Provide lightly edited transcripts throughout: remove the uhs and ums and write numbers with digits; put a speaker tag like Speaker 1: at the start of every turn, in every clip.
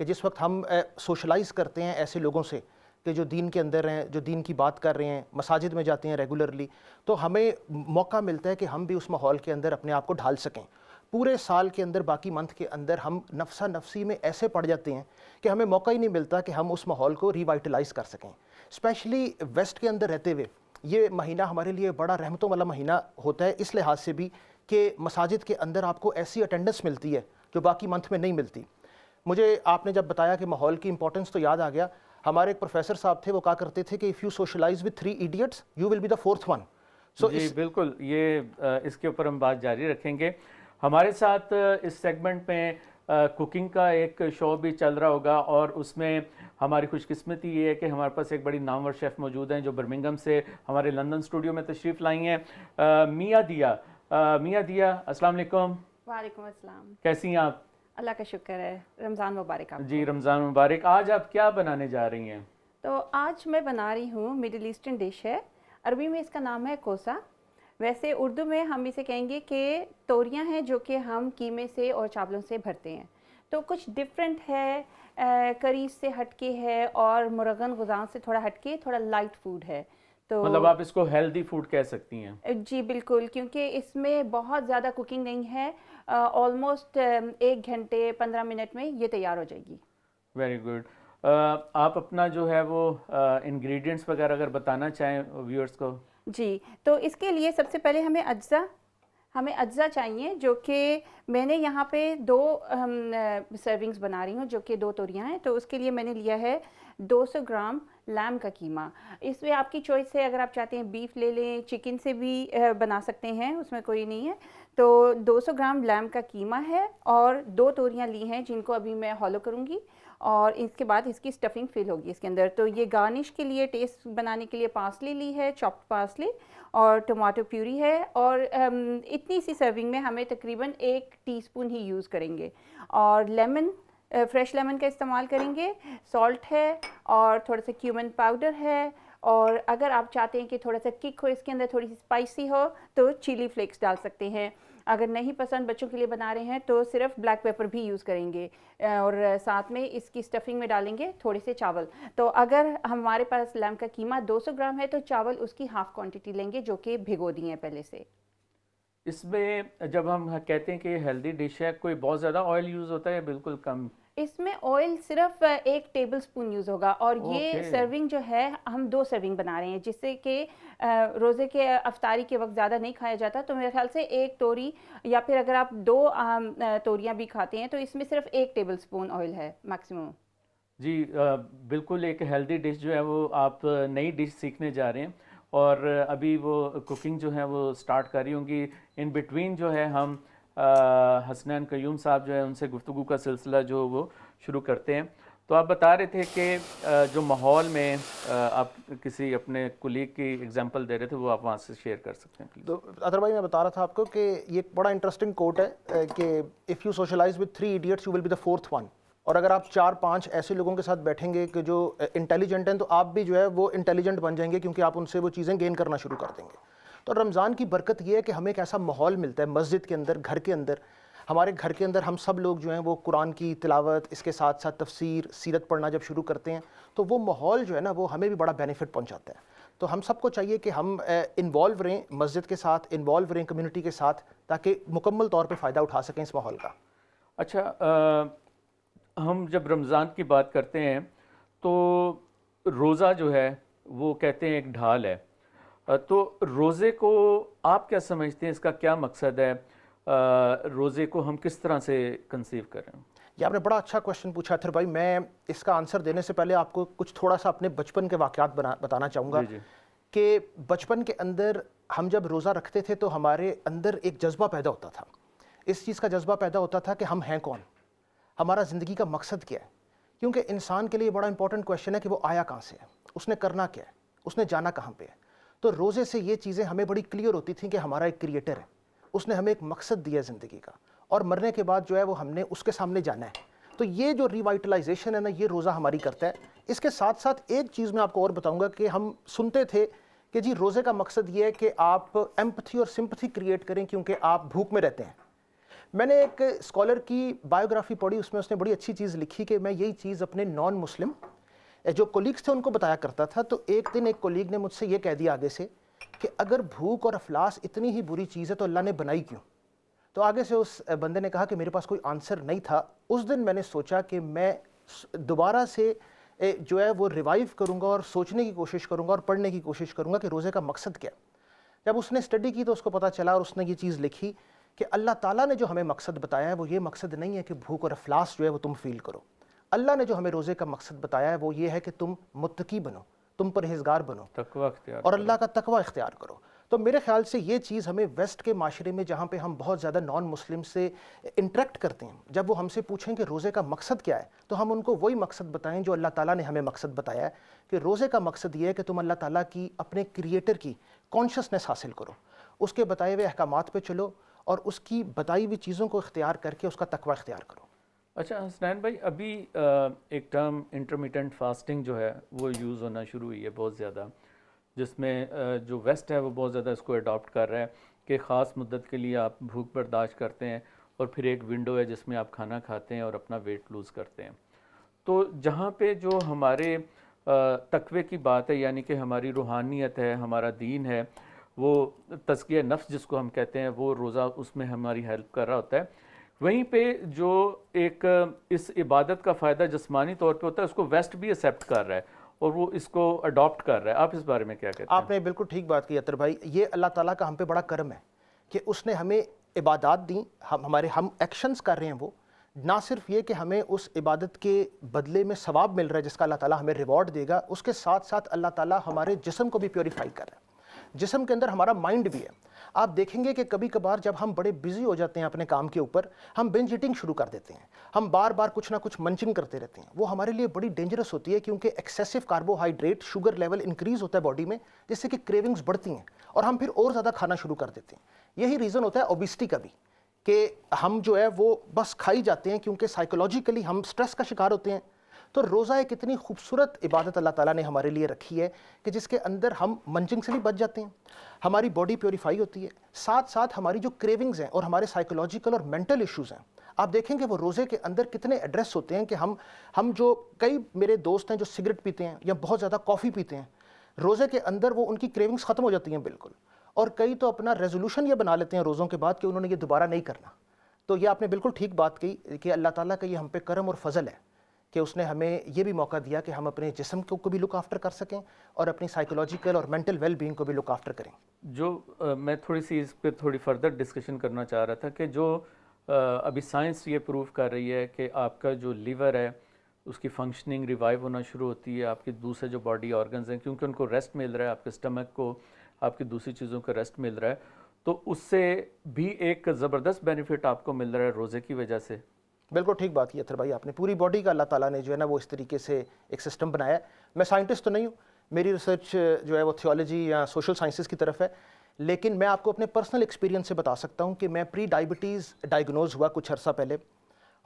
Speaker 1: کہ جس وقت ہم سوشلائز کرتے ہیں ایسے لوگوں سے کہ جو دین کے اندر ہیں, جو دین کی بات کر رہے ہیں, مساجد میں جاتے ہیں ریگولرلی, تو ہمیں موقع ملتا ہے کہ ہم بھی اس ماحول کے اندر اپنے آپ کو ڈھال سکیں. پورے سال کے اندر, باقی منتھ کے اندر ہم نفسا نفسی میں ایسے پڑ جاتے ہیں کہ ہمیں موقع ہی نہیں ملتا کہ ہم اس ماحول کو ریوائٹلائز کر سکیں. اسپیشلی ویسٹ کے اندر رہتے ہوئے یہ مہینہ ہمارے لیے بڑا رحمتوں والا مہینہ ہوتا ہے, اس لحاظ سے بھی کہ مساجد کے اندر آپ کو ایسی اٹینڈنس ملتی ہے جو باقی منتھ میں نہیں ملتی. مجھے آپ نے جب بتایا کہ ماحول کی امپورٹنس تو یاد آ گیا, ہمارے ایک پروفیسر صاحب تھے, وہ کہا کرتے تھے کہ if you socialise with 3 idiots you will be the 4th one.
Speaker 2: جی بالکل, یہ اس کے اوپر ہم بات جاری رکھیں گے. ہمارے ساتھ اس سیگمنٹ میں کوکنگ کا ایک شو بھی چل رہا ہوگا, اور اس میں ہماری خوش قسمتی یہ ہے کہ ہمارے پاس ایک بڑی نامور شیف موجود ہیں جو برمنگھم سے ہمارے لندن اسٹوڈیو میں تشریف لائی ہیں. میاں دیا, میاں دیا السلام علیکم.
Speaker 3: وعلیکم السلام.
Speaker 2: کیسی ہیں آپ؟
Speaker 3: اللہ کا شکر ہے, رمضان مبارک آپ.
Speaker 2: جی رمضان مبارک. آج آپ کیا بنانے جا رہی ہیں؟
Speaker 3: تو آج میں بنا رہی ہوں مڈل ایسٹرن ڈش ہے, عربی میں اس کا نام ہے کوسا. ویسے اردو میں ہم اسے کہیں گے کہ توریاں ہیں جو کہ ہم قیمے سے اور چاولوں سے بھرتے ہیں. تو کچھ ڈفرینٹ ہے, کریز سے ہٹ کے ہے اور مرغن غذاؤں سے تھوڑا ہٹ کے, تھوڑا لائٹ فوڈ ہے. تو
Speaker 2: مطلب آپ اس کو ہیلدی فوڈ کہہ سکتی ہیں؟
Speaker 3: جی بالکل, کیونکہ اس میں بہت زیادہ کوکنگ نہیں ہے, آلموسٹ 1 گھنٹے 15 منٹ میں یہ تیار ہو جائے گی.
Speaker 2: Very good. آپ اپنا جو ہے وہ انگریڈینٹس وغیرہ اگر بتانا چاہیں ویورز کو.
Speaker 3: جی, تو اس کے لیے سب سے پہلے ہمیں اجزا چاہیے, جو کہ میں نے یہاں پہ 2 سرونگز بنا رہی ہوں جو کہ 2 توریاں ہیں. تو اس کے لیے میں نے لیا ہے 200 گرام لیم کا قیمہ. اس میں آپ کی چوائس ہے, اگر آپ چاہتے ہیں بیف لے لیں, چکن سے بھی بنا سکتے ہیں, اس میں کوئی نہیں ہے. تو 200 گرام لیم کا قیمہ ہے اور 2 توریاں لی ہیں جن کو ابھی میں ہالو کروں گی, اور اس کے بعد اس کی اسٹفنگ فل ہوگی اس کے اندر. تو یہ گارنش کے لیے, ٹیسٹ بنانے کے لیے پارسلی لی ہے, چاپڈ پارسلی, اور ٹماٹو پیوری ہے. اور اتنی سی سرونگ میں ہمیں تقریباً 1 ٹی اسپون ہی یوز کریں گے. اور لیمن, فریش لیمن کا استعمال کریں گے. سالٹ ہے اور تھوڑا سا کیومن پاؤڈر ہے, اور اگر آپ چاہتے ہیں کہ تھوڑا سا کک ہو اس کے اندر, تھوڑی سی اسپائسی ہو, تو چلی فلیکس ڈال سکتے ہیں. اگر نہیں پسند, بچوں کے لیے بنا رہے ہیں, تو صرف بلیک پیپر بھی یوز کریں گے, اور ساتھ میں اس کی اسٹفنگ میں ڈالیں گے تھوڑے سے چاول. تو اگر ہمارے پاس لیم کا قیمہ 200 گرام ہے تو چاول اس کی ہاف کوانٹٹی لیں گے جو کہ بھگو دیے ہیں پہلے سے.
Speaker 2: اس میں جب ہم کہتے ہیں کہ ہیلدی ڈش ہے, کوئی بہت زیادہ آئل یوز ہوتا ہے یا بالکل کم؟
Speaker 3: اس میں آئل صرف 1 ٹیبل سپون یوز ہوگا, اور یہ سرونگ جو ہے ہم 2 سرونگ بنا رہے ہیں, جس سے کہ روزے کے افطاری کے وقت زیادہ نہیں کھایا جاتا. تو میرے خیال سے 1 توری, یا پھر اگر آپ 2 توریاں بھی کھاتے ہیں تو اس میں صرف 1 ٹیبل سپون آئل ہے میکسیمم.
Speaker 2: جی بالکل, ایک ہیلدی ڈش جو ہے وہ آپ نئی ڈش سیکھنے جا رہے ہیں, اور ابھی وہ کوکنگ جو ہے وہ سٹارٹ کر رہی ہوں گی. ان بٹوین جو ہے ہم حسنین قیوم صاحب جو ہے ان سے گفتگو کا سلسلہ جو وہ شروع کرتے ہیں. تو آپ بتا رہے تھے کہ جو ماحول میں آپ کسی اپنے کولیگ کی اگزامپل دے رہے تھے, وہ آپ وہاں سے شیئر کر سکتے ہیں.
Speaker 1: تو اطہر بھائی, میں بتا رہا تھا آپ کو کہ یہ ایک بڑا انٹرسٹنگ کوٹ ہے کہ if you socialise with 3 idiots you will be the 4th one. اور اگر آپ 4-5 ایسے لوگوں کے ساتھ بیٹھیں گے کہ جو انٹیلیجنٹ ہیں, تو آپ بھی جو ہے وہ انٹیلیجنٹ بن جائیں گے, کیونکہ آپ ان سے وہ چیزیں گین کرنا شروع کر دیں گے. تو رمضان کی برکت یہ ہے کہ ہمیں ایک ایسا ماحول ملتا ہے مسجد کے اندر, گھر کے اندر. ہمارے گھر کے اندر ہم سب لوگ جو ہیں وہ قرآن کی تلاوت, اس کے ساتھ ساتھ تفسیر, سیرت پڑھنا جب شروع کرتے ہیں, تو وہ ماحول جو ہے نا وہ ہمیں بھی بڑا بینیفٹ پہنچاتا ہے. تو ہم سب کو چاہیے کہ ہم انوالو رہیں مسجد کے ساتھ, انوالو رہیں کمیونٹی کے ساتھ, تاکہ مکمل طور پہ فائدہ اٹھا سکیں اس ماحول کا.
Speaker 2: اچھا, ہم جب رمضان کی بات کرتے ہیں تو روزہ جو ہے وہ کہتے ہیں ایک ڈھال ہے. تو روزے کو آپ کیا سمجھتے ہیں, اس کا کیا مقصد ہے, روزے کو ہم کس طرح سے کنسیو کریں؟
Speaker 1: یہ آپ نے بڑا اچھا کوشچن پوچھا اطہر بھائی. میں اس کا آنسر دینے سے پہلے آپ کو کچھ تھوڑا سا اپنے بچپن کے واقعات بتانا چاہوں گا. کہ بچپن کے اندر ہم جب روزہ رکھتے تھے تو ہمارے اندر ایک جذبہ پیدا ہوتا تھا. اس چیز کا جذبہ پیدا ہوتا تھا کہ ہم ہیں کون, ہمارا زندگی کا مقصد کیا ہے. کیونکہ انسان کے لیے بڑا امپورٹنٹ کویشچن ہے کہ وہ آیا کہاں سے ہے, اس نے کرنا کیا ہے, اس نے جانا کہاں پہ ہے. تو روزے سے یہ چیزیں ہمیں بڑی کلیئر ہوتی تھیں کہ ہمارا ایک کریٹر ہے, اس نے ہمیں ایک مقصد دیا زندگی کا, اور مرنے کے بعد جو ہے وہ ہم نے اس کے سامنے جانا ہے. تو یہ جو ریوائٹلائزیشن ہے نا, یہ روزہ ہماری کرتا ہے. اس کے ساتھ ساتھ ایک چیز میں آپ کو اور بتاؤں گا کہ ہم سنتے تھے کہ جی روزے کا مقصد یہ ہے کہ آپ ایمپتھی اور سمپتھی کریٹ کریں, کیونکہ آپ بھوک میں رہتے ہیں. میں نے ایک اسکالر کی بایوگرافی پڑھی, اس میں اس نے بڑی اچھی چیز لکھی کہ میں یہی چیز اپنے نان مسلم جو کولیگس تھے ان کو بتایا کرتا تھا. تو ایک دن ایک کولیگ نے مجھ سے یہ کہہ دیا آگے سے کہ اگر بھوک اور افلاس اتنی ہی بری چیز ہے تو اللہ نے بنائی کیوں؟ تو آگے سے اس بندے نے کہا کہ میرے پاس کوئی آنسر نہیں تھا. اس دن میں نے سوچا کہ میں دوبارہ سے جو ہے وہ ریوائیو کروں گا اور سوچنے کی کوشش کروں گا اور پڑھنے کی کوشش کروں گا کہ روزے کا مقصد کیا. جب اس نے اسٹڈی کی تو اس کو پتہ چلا اور اس نے یہ چیز لکھی کہ اللہ تعالیٰ نے جو ہمیں مقصد بتایا ہے وہ یہ مقصد نہیں ہے کہ بھوک اور افلاس جو ہے وہ تم فیل کرو. اللہ نے جو ہمیں روزے کا مقصد بتایا ہے وہ یہ ہے کہ تم متقی بنو, تم پرہیزگار بنو
Speaker 2: تقوی اختیار
Speaker 1: اور اللہ کا تقوی اختیار کرو. تو میرے خیال سے یہ چیز ہمیں ویسٹ کے معاشرے میں جہاں پہ ہم بہت زیادہ نان مسلم سے انٹریکٹ کرتے ہیں, جب وہ ہم سے پوچھیں کہ روزے کا مقصد کیا ہے تو ہم ان کو وہی مقصد بتائیں جو اللہ تعالیٰ نے ہمیں مقصد بتایا ہے کہ روزے کا مقصد یہ ہے کہ تم اللہ تعالیٰ کی اپنے کریٹر کی کانشسنس حاصل کرو, اس کے بتائے ہوئے احکامات پہ چلو اور اس کی بتائی ہوئی چیزوں کو اختیار کر کے اس کا تقوی اختیار کرو.
Speaker 2: اچھا حسنین بھائی, ابھی ایک ٹرم انٹرمیٹنٹ فاسٹنگ جو ہے وہ یوز ہونا شروع ہوئی ہے بہت زیادہ, جس میں جو ویسٹ ہے وہ بہت زیادہ اس کو اڈاپٹ کر رہا ہے کہ خاص مدت کے لیے آپ بھوک برداشت کرتے ہیں اور پھر ایک ونڈو ہے جس میں آپ کھانا کھاتے ہیں اور اپنا ویٹ لوز کرتے ہیں. تو جہاں پہ جو ہمارے تقوی کی بات ہے, یعنی کہ ہماری روحانیت ہے, ہمارا دین ہے, وہ تزکیہ نفس جس کو ہم کہتے ہیں, وہ روزہ اس میں ہماری ہیلپ کر رہا ہوتا ہے. وہیں پہ جو ایک اس عبادت کا فائدہ جسمانی طور پہ ہوتا ہے اس کو ویسٹ بھی ایکسیپٹ کر رہا ہے اور وہ اس کو اڈاپٹ کر رہا ہے. آپ اس بارے میں کیا کہتے ہیں؟
Speaker 1: آپ نے بالکل ٹھیک بات کی عطر بھائی. یہ اللہ تعالیٰ کا ہم پہ بڑا کرم ہے کہ اس نے ہمیں عبادات دیں, ہم ایکشنز کر رہے ہیں, وہ نہ صرف یہ کہ ہمیں اس عبادت کے بدلے میں ثواب مل رہا ہے جس کا اللہ تعالیٰ ہمیں ریوارڈ دے گا, اس کے ساتھ ساتھ اللہ تعالیٰ ہمارے جسم کو بھی پیوریفائی کر رہا ہے. جسم کے اندر ہمارا مائنڈ بھی ہے. آپ دیکھیں گے کہ کبھی کبھار جب ہم بڑے بزی ہو جاتے ہیں اپنے کام کے اوپر, ہم بنج ایٹنگ شروع کر دیتے ہیں, ہم بار بار کچھ نہ کچھ منچنگ کرتے رہتے ہیں. وہ ہمارے لیے بڑی ڈینجرس ہوتی ہے کیونکہ excessive carbohydrate sugar level increase ہوتا ہے باڈی میں, جس سے کہ کریونگز بڑھتی ہیں اور ہم پھر اور زیادہ کھانا شروع کر دیتے ہیں. یہی ریزن ہوتا ہے اوبیسٹی کا بھی کہ ہم جو ہے وہ بس کھائی جاتے ہیں کیونکہ سائیکولوجیکلی ہم سٹریس کا شکار ہوتے ہیں. تو روزہ ایک اتنی خوبصورت عبادت اللہ تعالیٰ نے ہمارے لیے رکھی ہے کہ جس کے اندر ہم منچنگ سے بھی بچ جاتے ہیں, ہماری باڈی پیوریفائی ہوتی ہے, ساتھ ساتھ ہماری جو کریونگز ہیں اور ہمارے سائیکولوجیکل اور مینٹل ایشوز ہیں آپ دیکھیں گے وہ روزے کے اندر کتنے ایڈریس ہوتے ہیں کہ ہم جو کئی میرے دوست ہیں جو سگریٹ پیتے ہیں یا بہت زیادہ کافی پیتے ہیں, روزے کے اندر وہ ان کی کریونگز ختم ہو جاتی ہیں بالکل, اور کئی تو اپنا ریزولوشن یہ بنا لیتے ہیں روزوں کے بعد کہ انہوں نے یہ دوبارہ نہیں کرنا. تو یہ آپ نے بالکل ٹھیک بات کہی کہ اللہ تعالیٰ کا یہ ہم پہ کرم اور فضل ہے کہ اس نے ہمیں یہ بھی موقع دیا کہ ہم اپنے جسم کو بھی لک آفٹر کر سکیں اور اپنی سائیکولوجیکل اور مینٹل ویل بینگ کو بھی لک آفٹر کریں.
Speaker 2: جو میں تھوڑی سی اس پہ تھوڑی فردر ڈسکشن کرنا چاہ رہا تھا کہ جو ابھی سائنس یہ پروف کر رہی ہے کہ آپ کا جو لیور ہے اس کی فنکشننگ ریوائیو ہونا شروع ہوتی ہے, آپ کے دوسرے جو باڈی آرگنز ہیں کیونکہ ان کو ریسٹ مل رہا ہے, آپ کے اسٹمک کو, آپ کی دوسری چیزوں کا ریسٹ مل رہا ہے, تو اس سے بھی ایک زبردست بینیفٹ آپ کو مل رہا ہے روزے کی وجہ سے.
Speaker 1: بالکل ٹھیک بات کی اتھر بھائی, آپ نے پوری باڈی کا اللہ تعالیٰ نے جو ہے نا وہ اس طریقے سے ایک سسٹم بنایا ہے. میں سائنٹسٹ تو نہیں ہوں, میری ریسرچ جو ہے وہ تھیولوجی یا سوشل سائنسز کی طرف ہے, لیکن میں آپ کو اپنے پرسنل ایکسپیرینس سے بتا سکتا ہوں کہ میں پری ڈائبٹیز ڈائگنوز ہوا کچھ عرصہ پہلے,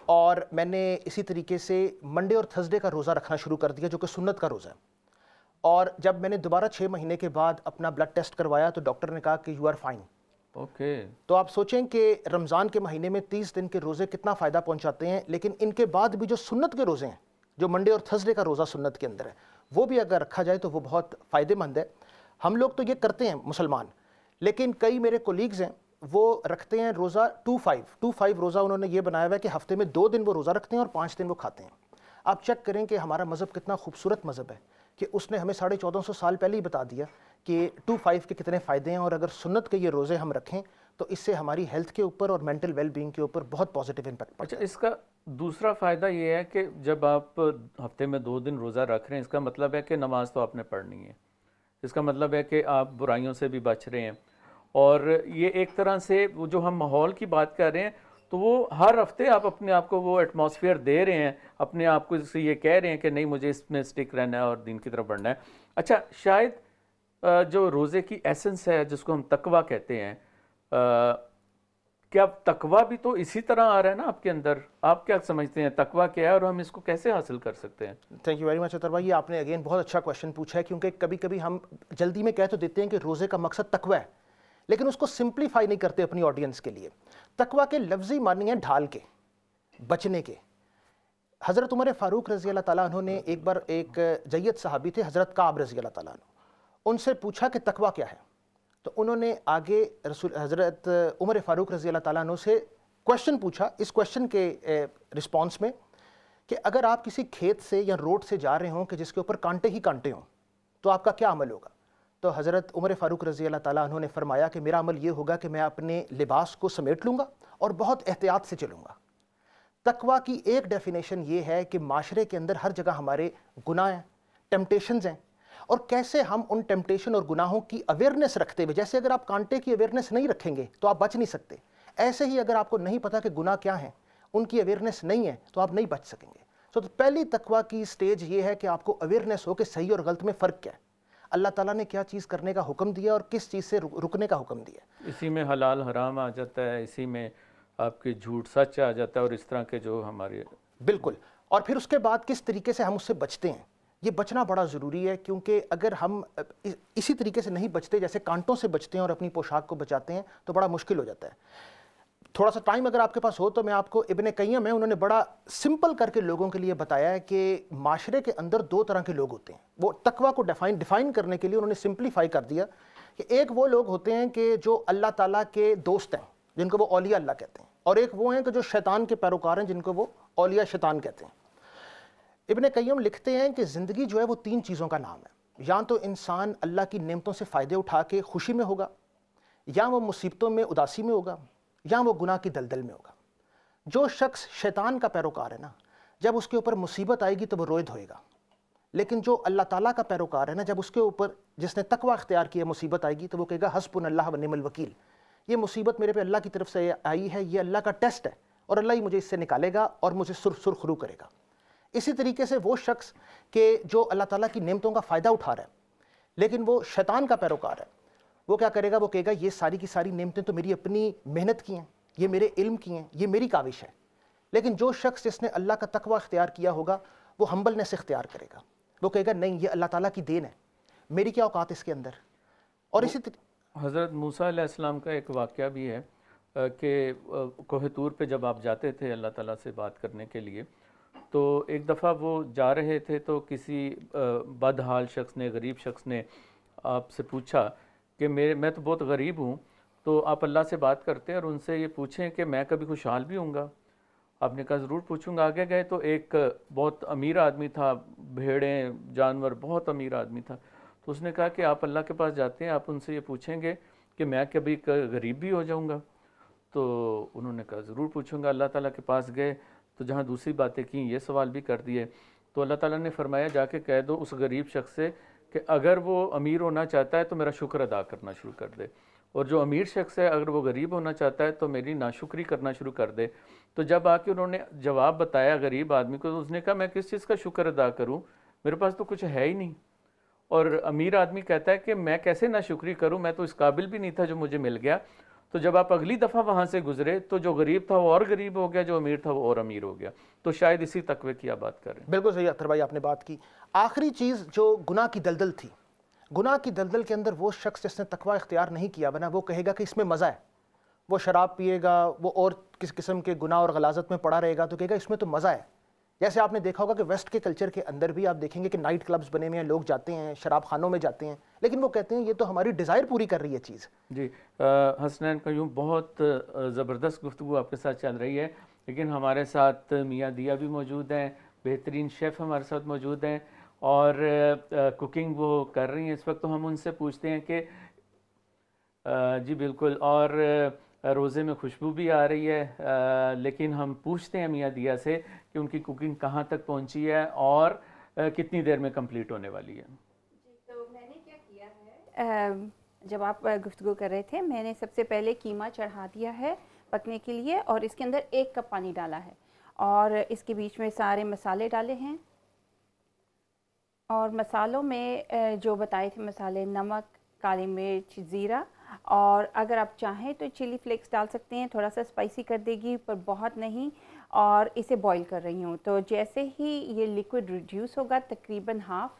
Speaker 1: اور میں نے اسی طریقے سے منڈے اور تھرسڈے کا روزہ رکھنا شروع کر دیا جو کہ سنت کا روزہ ہے. اور جب میں نے دوبارہ 6 مہینے کے بعد اپنا بلڈ ٹیسٹ کروایا تو ڈاکٹر نے کہا کہ یو آر فائن. تو آپ سوچیں کہ رمضان کے مہینے میں 30 دن کے روزے کتنا فائدہ پہنچاتے ہیں, لیکن ان کے بعد بھی جو سنت کے روزے ہیں, جو منڈے اور تھرسڈے کا روزہ سنت کے اندر ہے, وہ بھی اگر رکھا جائے تو وہ بہت فائدہ مند ہے. ہم لوگ تو یہ کرتے ہیں مسلمان, لیکن کئی میرے کولیگز ہیں وہ رکھتے ہیں روزہ 2-5 روزہ انہوں نے یہ بنایا ہوا ہے کہ ہفتے میں 2 دن وہ روزہ رکھتے ہیں اور 5 دن وہ کھاتے ہیں. آپ چیک کریں کہ ہمارا مذہب کتنا خوبصورت مذہب ہے کہ اس نے ہمیں 1450 سال پہلے ہی بتا دیا کہ 2-5 کے کتنے فائدے ہیں, اور اگر سنت کے یہ روزے ہم رکھیں تو اس سے ہماری ہیلتھ کے اوپر اور مینٹل ویل بینگ کے اوپر بہت پازیٹیو امپیکٹ پڑتا ہے.
Speaker 2: اچھا, اس کا دوسرا فائدہ یہ ہے کہ جب آپ ہفتے میں 2 دن روزہ رکھ رہے ہیں, اس کا مطلب ہے کہ نماز تو آپ نے پڑھنی ہے, اس کا مطلب ہے کہ آپ برائیوں سے بھی بچ رہے ہیں, اور یہ ایک طرح سے وہ جو ہم ماحول کی بات کر رہے ہیں تو وہ ہر ہفتے آپ اپنے آپ کو وہ ایٹماسفیئر دے رہے ہیں, اپنے آپ کو سے یہ کہہ رہے ہیں کہ نہیں مجھے اس میں سٹک رہنا ہے اور دین کی طرف بڑھنا ہے. اچھا, شاید جو روزے کی ایسنس ہے جس کو ہم تقویٰ کہتے ہیں, کیا تقویٰ بھی تو اسی طرح آ رہا ہے نا آپ کے اندر؟ آپ کیا سمجھتے ہیں تقویٰ کیا ہے اور ہم اس کو کیسے حاصل کر سکتے ہیں؟
Speaker 1: تھینک یو ویری مچ عطر بھائی, یہ آپ نے اگین بہت اچھا کویشچن پوچھا ہے, کیونکہ کبھی کبھی ہم جلدی میں کہہ تو دیتے ہیں کہ روزے کا مقصد تقویٰ ہے, لیکن اس کو سمپلیفائی نہیں کرتے اپنی آڈینس کے لیے. تقویٰ کے لفظی معنی ہیں ڈھال کے، بچنے کے. حضرت عمر فاروق رضی اللہ تعالیٰ عنہ نے ایک بار ایک جید صحابی تھے حضرت کعب رضی اللہ تعالیٰ عنہ، ان سے پوچھا کہ تقویٰ کیا ہے. تو انہوں نے آگے حضرت عمر فاروق رضی اللہ تعالیٰ عنہ سے کویشچن پوچھا، اس کویشچن کے رسپانس میں کہ اگر آپ کسی کھیت سے یا روڈ سے جا رہے ہوں کہ جس کے اوپر کانٹے ہی کانٹے ہوں تو آپ کا کیا عمل ہوگا؟ تو حضرت عمر فاروق رضی اللہ تعالیٰ عنہ نے فرمایا کہ میرا عمل یہ ہوگا کہ میں اپنے لباس کو سمیٹ لوں گا اور بہت احتیاط سے چلوں گا. تقویٰ کی ایک ڈیفینیشن یہ ہے کہ معاشرے کے اندر ہر جگہ ہمارے گناہ ہیں، ٹیمپٹیشنز ہیں، اور کیسے ہم ان ٹیمپٹیشن اور گناہوں کی اویئرنیس رکھتے ہوئے، جیسے اگر آپ کانٹے کی اویئرنیس نہیں رکھیں گے تو آپ بچ نہیں سکتے، ایسے ہی اگر آپ کو نہیں پتا کہ گناہ کیا ہیں، ان کی اویئرنیس نہیں ہے تو آپ نہیں بچ سکیں گے. تو پہلی تقویٰ کی سٹیج یہ ہے کہ آپ کو اویئرنیس ہو کہ صحیح اور غلط میں فرق کیا ہے، اللہ تعالیٰ نے کیا چیز کرنے کا حکم دیا اور کس چیز سے رکنے کا حکم دیا.
Speaker 2: اسی میں حلال حرام آ جاتا ہے، اسی میں آپ کے جھوٹ سچ آ جاتا ہے، اور اس طرح کے جو ہمارے
Speaker 1: بالکل. اور پھر اس کے بعد کس طریقے سے ہم اس سے بچتے ہیں، یہ بچنا بڑا ضروری ہے، کیونکہ اگر ہم اسی طریقے سے نہیں بچتے جیسے کانٹوں سے بچتے ہیں اور اپنی پوشاک کو بچاتے ہیں تو بڑا مشکل ہو جاتا ہے. تھوڑا سا ٹائم اگر آپ کے پاس ہو تو میں آپ کو ابن قیم ہے، انہوں نے بڑا سمپل کر کے لوگوں کے لیے بتایا ہے کہ معاشرے کے اندر دو طرح کے لوگ ہوتے ہیں. وہ تقویٰ کو ڈیفائن کرنے کے لیے انہوں نے سمپلیفائی کر دیا کہ ایک وہ لوگ ہوتے ہیں کہ جو اللہ تعالیٰ کے دوست ہیں جن کو وہ اولیاء اللہ کہتے ہیں، اور ایک وہ ہیں کہ جو شیطان کے پیروکار ہیں جن کو وہ اولیاء شیطان کہتے ہیں. ابن قیم لکھتے ہیں کہ زندگی جو ہے وہ تین چیزوں کا نام ہے، یا تو انسان اللہ کی نعمتوں سے فائدے اٹھا کے خوشی میں ہوگا، یا وہ مصیبتوں میں اداسی میں ہوگا، یا وہ گناہ کی دلدل میں ہوگا. جو شخص شیطان کا پیروکار ہے نا، جب اس کے اوپر مصیبت آئے گی تو وہ روئے دھوئے گا، لیکن جو اللہ تعالیٰ کا پیروکار ہے نا، جب اس کے اوپر جس نے تقویٰ اختیار کیا مصیبت آئے گی تو وہ کہے گا حسبنا اللہ و نعم الوکیل، یہ مصیبت میرے پہ اللہ کی طرف سے آئی ہے، یہ اللہ کا ٹیسٹ ہے اور اللہ ہی مجھے اس سے نکالے گا اور مجھے سرخرو کرے گا. اسی طریقے سے وہ شخص کہ جو اللہ تعالیٰ کی نعمتوں کا فائدہ اٹھا رہا ہے لیکن وہ شیطان کا پیروکار ہے، وہ کیا کرے گا؟ وہ کہے گا یہ ساری کی ساری نعمتیں تو میری اپنی محنت کی ہیں، یہ میرے علم کی ہیں، یہ میری کاوش ہے. لیکن جو شخص جس نے اللہ کا تقویٰ اختیار کیا ہوگا وہ ہمبلنس اختیار کرے گا، وہ کہے گا نہیں یہ اللہ تعالیٰ کی دین ہے، میری کیا اوقات اس کے اندر. اور اسی
Speaker 2: حضرت موسیٰ علیہ السلام کا ایک واقعہ بھی ہے کہ کوہ طور پہ جب آپ جاتے تھے اللہ تعالیٰ سے بات کرنے کے لیے، تو ایک دفعہ وہ جا رہے تھے تو کسی بدحال شخص نے، غریب شخص نے آپ سے پوچھا کہ میں تو بہت غریب ہوں، تو آپ اللہ سے بات کرتے ہیں اور ان سے یہ پوچھیں کہ میں کبھی خوشحال بھی ہوں گا. آپ نے کہا ضرور پوچھوں گا. آگے گئے تو ایک بہت امیر آدمی تھا، بھیڑیں جانور، بہت امیر آدمی تھا. تو اس نے کہا کہ آپ اللہ کے پاس جاتے ہیں، آپ ان سے یہ پوچھیں گے کہ میں کبھی غریب بھی ہو جاؤں گا؟ تو انہوں نے کہا ضرور پوچھوں گا. اللہ تعالیٰ کے پاس گئے تو جہاں دوسری باتیں کیں یہ سوال بھی کر دیے. تو اللہ تعالیٰ نے فرمایا جا کے کہہ دو اس غریب شخص سے کہ اگر وہ امیر ہونا چاہتا ہے تو میرا شکر ادا کرنا شروع کر دے، اور جو امیر شخص ہے اگر وہ غریب ہونا چاہتا ہے تو میری ناشکری کرنا شروع کر دے. تو جب آ کے انہوں نے جواب بتایا غریب آدمی کو، تو اس نے کہا میں کس چیز کا شکر ادا کروں، میرے پاس تو کچھ ہے ہی نہیں. اور امیر آدمی کہتا ہے کہ میں کیسے ناشکری کروں، میں تو اس قابل بھی نہیں تھا جو مجھے مل گیا. تو جب آپ اگلی دفعہ وہاں سے گزرے تو جو غریب تھا وہ اور غریب ہو گیا، جو امیر تھا وہ اور امیر ہو گیا. تو شاید اسی تقوی کی آپ بات کر رہے ہیں.
Speaker 1: بالکل صحیح اختر بھائی آپ نے بات کی. آخری چیز جو گناہ کی دلدل تھی، گناہ کی دلدل کے اندر وہ شخص جس نے تقوی اختیار نہیں کیا بنا، وہ کہے گا کہ اس میں مزہ ہے، وہ شراب پیے گا، وہ اور کس قسم کے گناہ اور غلاظت میں پڑا رہے گا تو کہے گا اس میں تو مزہ ہے. جیسے آپ نے دیکھا ہوگا کہ ویسٹ کے کلچر کے اندر بھی آپ دیکھیں گے کہ نائٹ کلبز بنے ہوئے ہیں، لوگ جاتے ہیں، شراب خانوں میں جاتے ہیں، لیکن وہ کہتے ہیں یہ تو ہماری ڈیزائر پوری کر رہی ہے چیز.
Speaker 2: جی حسنین قیوم، بہت زبردست گفتگو آپ کے ساتھ چل رہی ہے، لیکن ہمارے ساتھ میاں دیا بھی موجود ہیں، بہترین شیف ہمارے ساتھ موجود ہیں اور کوکنگ وہ کر رہی ہیں اس وقت. تو ہم ان سے پوچھتے ہیں کہ جی بالکل، اور روزے میں خوشبو بھی آ رہی ہے، لیکن ہم پوچھتے ہیں میاں دیا سے کہ ان کی کوکنگ کہاں تک پہنچی ہے اور کتنی دیر میں کمپلیٹ ہونے والی ہے.
Speaker 3: جی تو میں نے کیا کیا ہے، جب آپ گفتگو کر رہے تھے میں نے سب سے پہلے قیمہ چڑھا دیا ہے پکنے کے لیے، اور اس کے اندر 1 کپ پانی ڈالا ہے، اور اس کے بیچ میں سارے مسالے ڈالے ہیں. اور مسالوں میں جو بتائے تھے مسالے، نمک، کالی مرچ، زیرہ، اور اگر آپ چاہیں تو چلی فلیکس ڈال سکتے ہیں، تھوڑا سا اسپائسی کر دے گی پر بہت نہیں. اور اسے بوائل کر رہی ہوں، تو جیسے ہی یہ لیکوڈ ریڈیوس ہوگا تقریباً ہاف،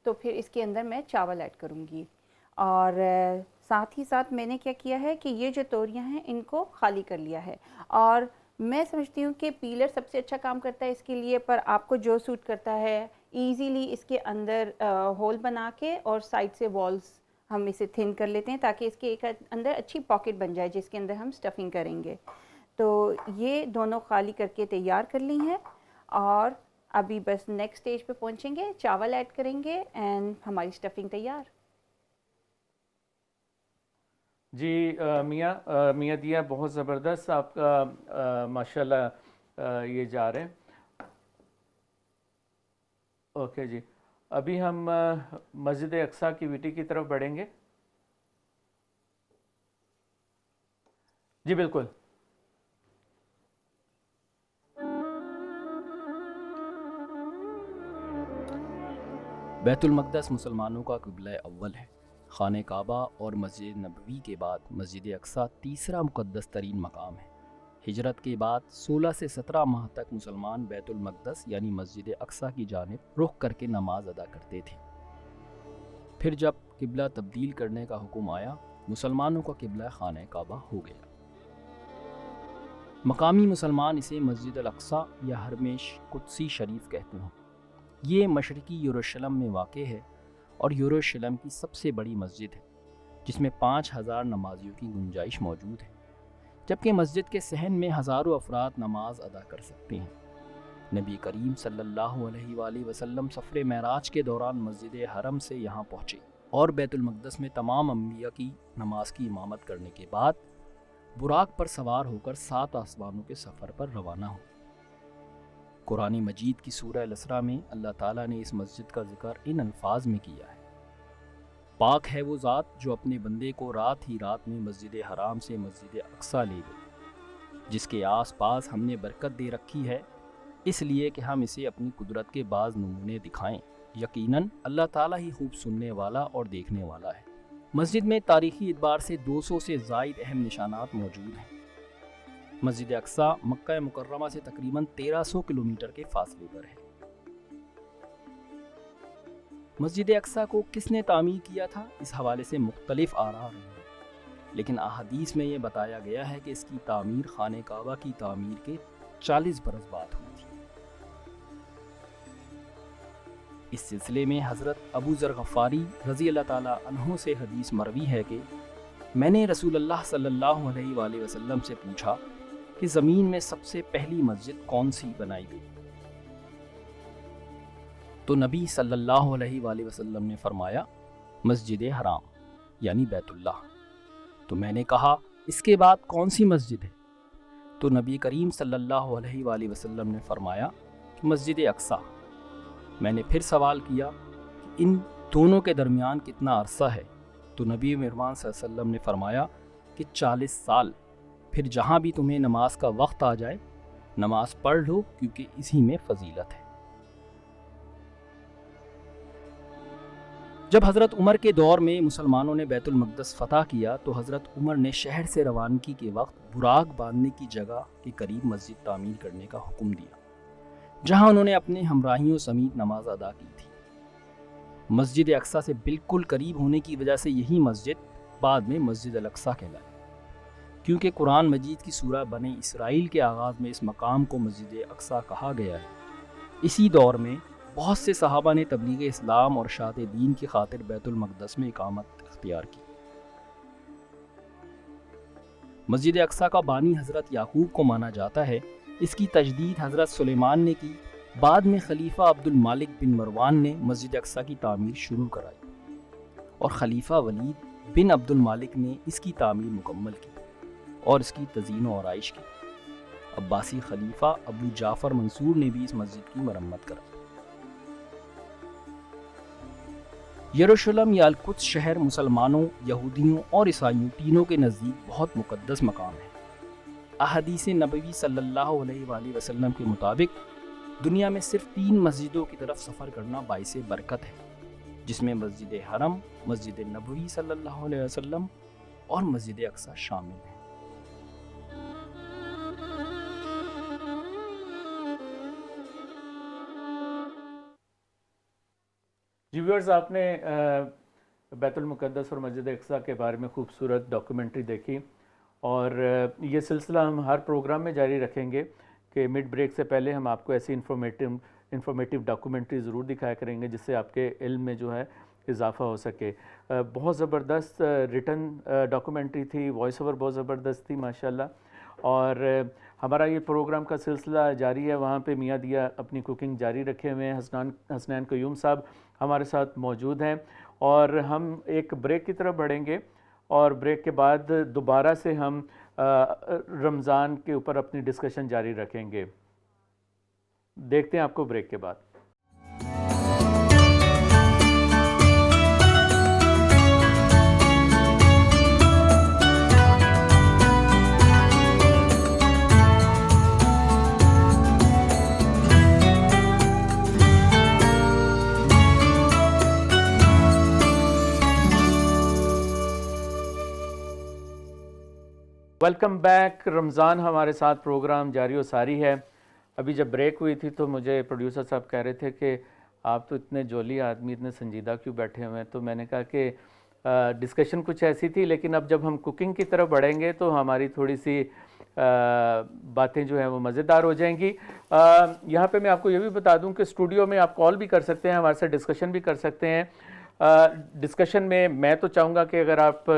Speaker 3: تو پھر اس کے اندر میں چاول ایڈ کروں گی. اور ساتھ ہی ساتھ میں نے کیا کیا ہے کہ یہ جو توریاں ہیں ان کو خالی کر لیا ہے. اور میں سمجھتی ہوں کہ پیلر سب سے اچھا کام کرتا ہے اس کے لیے, پر آپ کو جو سوٹ کرتا ہے ایزیلی اس کے اندر ہول بنا کے اور سائڈ سے والز ہم اسے تھن کر لیتے ہیں تاکہ اس کے ایک اندر اچھی پاکٹ بن جائے جس کے اندر ہم اسٹفنگ کریں گے. تو یہ دونوں خالی کر کے تیار کر لی ہیں, اور ابھی بس نیکسٹ اسٹیج پہ پہنچیں گے, چاول ایڈ کریں گے اینڈ ہماری اسٹفنگ تیار.
Speaker 2: جی میاں دیا, بہت زبردست آپ کا ماشاءاللہ یہ جا رہے ہیں. اوکے جی, ابھی ہم مسجد اقصیٰ کی ویٹی کی طرف بڑھیں گے. جی بالکل.
Speaker 4: بیت المقدس مسلمانوں کا قبلہ اول ہے. خانہ کعبہ اور مسجد نبوی کے بعد مسجد اقصیٰ تیسرا مقدس ترین مقام ہے. ہجرت کے بعد 16 سے 17 ماہ تک مسلمان بیت المقدس یعنی مسجد اقصیٰ کی جانب رخ کر کے نماز ادا کرتے تھے. پھر جب قبلہ تبدیل کرنے کا حکم آیا, مسلمانوں کا قبلہ خانہ کعبہ ہو گیا. مقامی مسلمان اسے مسجد الاقصیٰ یا حرم قدسی شریف کہتے ہیں. یہ مشرقی یروشلم میں واقع ہے اور یروشلم کی سب سے بڑی مسجد ہے, جس میں 5000 نمازیوں کی گنجائش موجود ہے, جبکہ مسجد کے صحن میں ہزاروں افراد نماز ادا کر سکتے ہیں. نبی کریم صلی اللہ علیہ وآلہ وسلم سفر معراج کے دوران مسجد حرم سے یہاں پہنچے اور بیت المقدس میں تمام انبیاء کی نماز کی امامت کرنے کے بعد براق پر سوار ہو کر 7 آسمانوں کے سفر پر روانہ ہو. قرآن مجید کی سورہ الاسراء میں اللہ تعالیٰ نے اس مسجد کا ذکر ان الفاظ میں کیا ہے: پاک ہے وہ ذات جو اپنے بندے کو رات ہی رات میں مسجد حرام سے مسجد اقصیٰ لے گئی, جس کے آس پاس ہم نے برکت دے رکھی ہے, اس لیے کہ ہم اسے اپنی قدرت کے بعض نمونے دکھائیں. یقیناً اللہ تعالیٰ ہی خوب سننے والا اور دیکھنے والا ہے. مسجد میں تاریخی اعتبار سے 200 سے زائد اہم نشانات موجود ہیں. مسجد اقصیٰ مکہ مکرمہ سے تقریباً 1300 کلومیٹر کے فاصلے پر ہے. مسجد اقصیٰ کو کس نے تعمیر کیا تھا, اس حوالے سے مختلف آراء رہی ہیں, لیکن احادیث میں یہ بتایا گیا ہے کہ اس کی تعمیر خانہ کعبہ کی تعمیر کے 40 برس بعد ہوئی تھی. اس سلسلے میں حضرت ابو ذر غفاری رضی اللہ تعالیٰ عنہ سے حدیث مروی ہے کہ میں نے رسول اللہ صلی اللہ علیہ وآلہ وسلم سے پوچھا کہ زمین میں سب سے پہلی مسجد کون سی بنائی گئی, تو نبی صلی اللہ علیہ وآلہ وسلم نے فرمایا مسجد حرام یعنی بیت اللہ. تو میں نے کہا اس کے بعد کون سی مسجد ہے, تو نبی کریم صلی اللہ علیہ وآلہ وسلم نے فرمایا کہ مسجد اقصیٰ. میں نے پھر سوال کیا کہ ان دونوں کے درمیان کتنا عرصہ ہے, تو نبی مہربان صلی اللہ علیہ وسلم نے فرمایا کہ 40 سال. پھر جہاں بھی تمہیں نماز کا وقت آ جائے نماز پڑھ لو, کیونکہ اسی میں فضیلت ہے. جب حضرت عمر کے دور میں مسلمانوں نے بیت المقدس فتح کیا تو حضرت عمر نے شہر سے روانگی کے وقت براق باندھنے کی جگہ کے قریب مسجد تعمیر کرنے کا حکم دیا, جہاں انہوں نے اپنے ہمراہیوں سمیت نماز ادا کی تھی. مسجد اقصیٰ سے بالکل قریب ہونے کی وجہ سے یہی مسجد بعد میں مسجد الاقصیٰ کہلائی, کیونکہ قرآن مجید کی سورہ بنی اسرائیل کے آغاز میں اس مقام کو مسجد اقصیٰ کہا گیا ہے. اسی دور میں بہت سے صحابہ نے تبلیغ اسلام اور اشاعت دین کی خاطر بیت المقدس میں اقامت اختیار کی. مسجد اقصیٰ کا بانی حضرت یعقوب کو مانا جاتا ہے. اس کی تجدید حضرت سلیمان نے کی. بعد میں خلیفہ عبد المالک بن مروان نے مسجد اقصیٰ کی تعمیر شروع کرائی اور خلیفہ ولید بن عبد المالک نے اس کی تعمیر مکمل کی اور اس کی تزئین و آرائش کی. عباسی خلیفہ ابو جعفر منصور نے بھی اس مسجد کی مرمت کرائی. یروشلم یا القدس شہر مسلمانوں، یہودیوں اور عیسائیوں تینوں کے نزدیک بہت مقدس مقام ہے. احادیث نبوی صلی اللہ علیہ وآلہ وسلم کے مطابق دنیا میں صرف 3 مسجدوں کی طرف سفر کرنا باعث برکت ہے، جس میں مسجد حرم، مسجد نبوی صلی اللہ علیہ وسلم اور مسجد اقصیٰ شامل ہیں.
Speaker 2: جی ویورز، آپ نے بیت المقدس اور مسجد اقصیٰ کے بارے میں خوبصورت ڈاکومنٹری دیکھی، اور یہ سلسلہ ہم ہر پروگرام میں جاری رکھیں گے کہ مڈ بریک سے پہلے ہم آپ کو ایسی انفارمیٹیو ڈاکومنٹری ضرور دکھایا کریں گے جس سے آپ کے علم میں جو ہے اضافہ ہو سکے۔ بہت زبردست ریٹن ڈاکومنٹری تھی، وائس اوور بہت زبردست تھی ماشاءاللہ، اور ہمارا یہ پروگرام کا سلسلہ جاری ہے، وہاں پہ میاں دیا اپنی کوکنگ جاری رکھے ہوئے ہیں، حسنین قیوم صاحب ہمارے ساتھ موجود ہیں، اور ہم ایک بریک کی طرف بڑھیں گے، اور بریک کے بعد دوبارہ سے ہم رمضان کے اوپر اپنی ڈسکشن جاری رکھیں گے۔ دیکھتے ہیں آپ کو بریک کے بعد۔ Welcome back. رمضان ہمارے ساتھ پروگرام جاری و ساری ہے۔ ابھی جب بریک ہوئی تھی تو مجھے پروڈیوسر صاحب کہہ رہے تھے کہ آپ تو اتنے جولی آدمی، اتنے سنجیدہ کیوں بیٹھے ہوئے ہیں، تو میں نے کہا کہ ڈسکشن کچھ ایسی تھی، لیکن اب جب ہم کوکنگ کی طرف بڑھیں گے تو ہماری تھوڑی سی باتیں جو ہیں وہ مزیدار ہو جائیں گی۔ یہاں پہ میں آپ کو یہ بھی بتا دوں کہ اسٹوڈیو میں آپ کال بھی کر سکتے ہیں، ہمارے ساتھ ڈسکشن بھی کر سکتے ہیں۔ ڈسکشن میں تو چاہوں گا کہ اگر آپ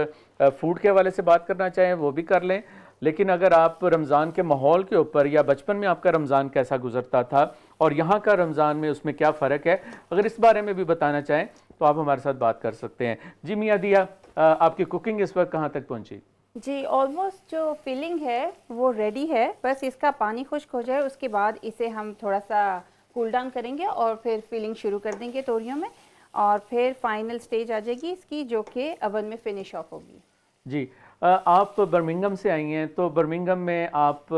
Speaker 2: فوڈ کے حوالے سے بات کرنا چاہیں وہ بھی کر لیں، لیکن اگر آپ رمضان کے ماحول کے اوپر یا بچپن میں آپ کا رمضان کیسا گزرتا تھا اور یہاں کا رمضان میں اس میں کیا فرق ہے، اگر اس بارے میں بھی بتانا چاہیں تو آپ ہمارے ساتھ بات کر سکتے ہیں۔ جی میاں دیا، آپ کی کوکنگ اس وقت کہاں تک پہنچی؟
Speaker 3: جی آلموسٹ جو فلنگ ہے وہ ریڈی ہے، بس اس کا پانی خشک ہو جائے، اس کے بعد اسے ہم تھوڑا سا کول ڈاؤن کریں گے اور پھر فلنگ شروع کر دیں گے توریوں میں، اور پھر فائنل سٹیج آ جائے گی اس کی جو کہ اوون میں فنش آف ہوگی۔
Speaker 2: جی آپ برمنگھم سے آئی ہیں، تو برمنگھم میں آپ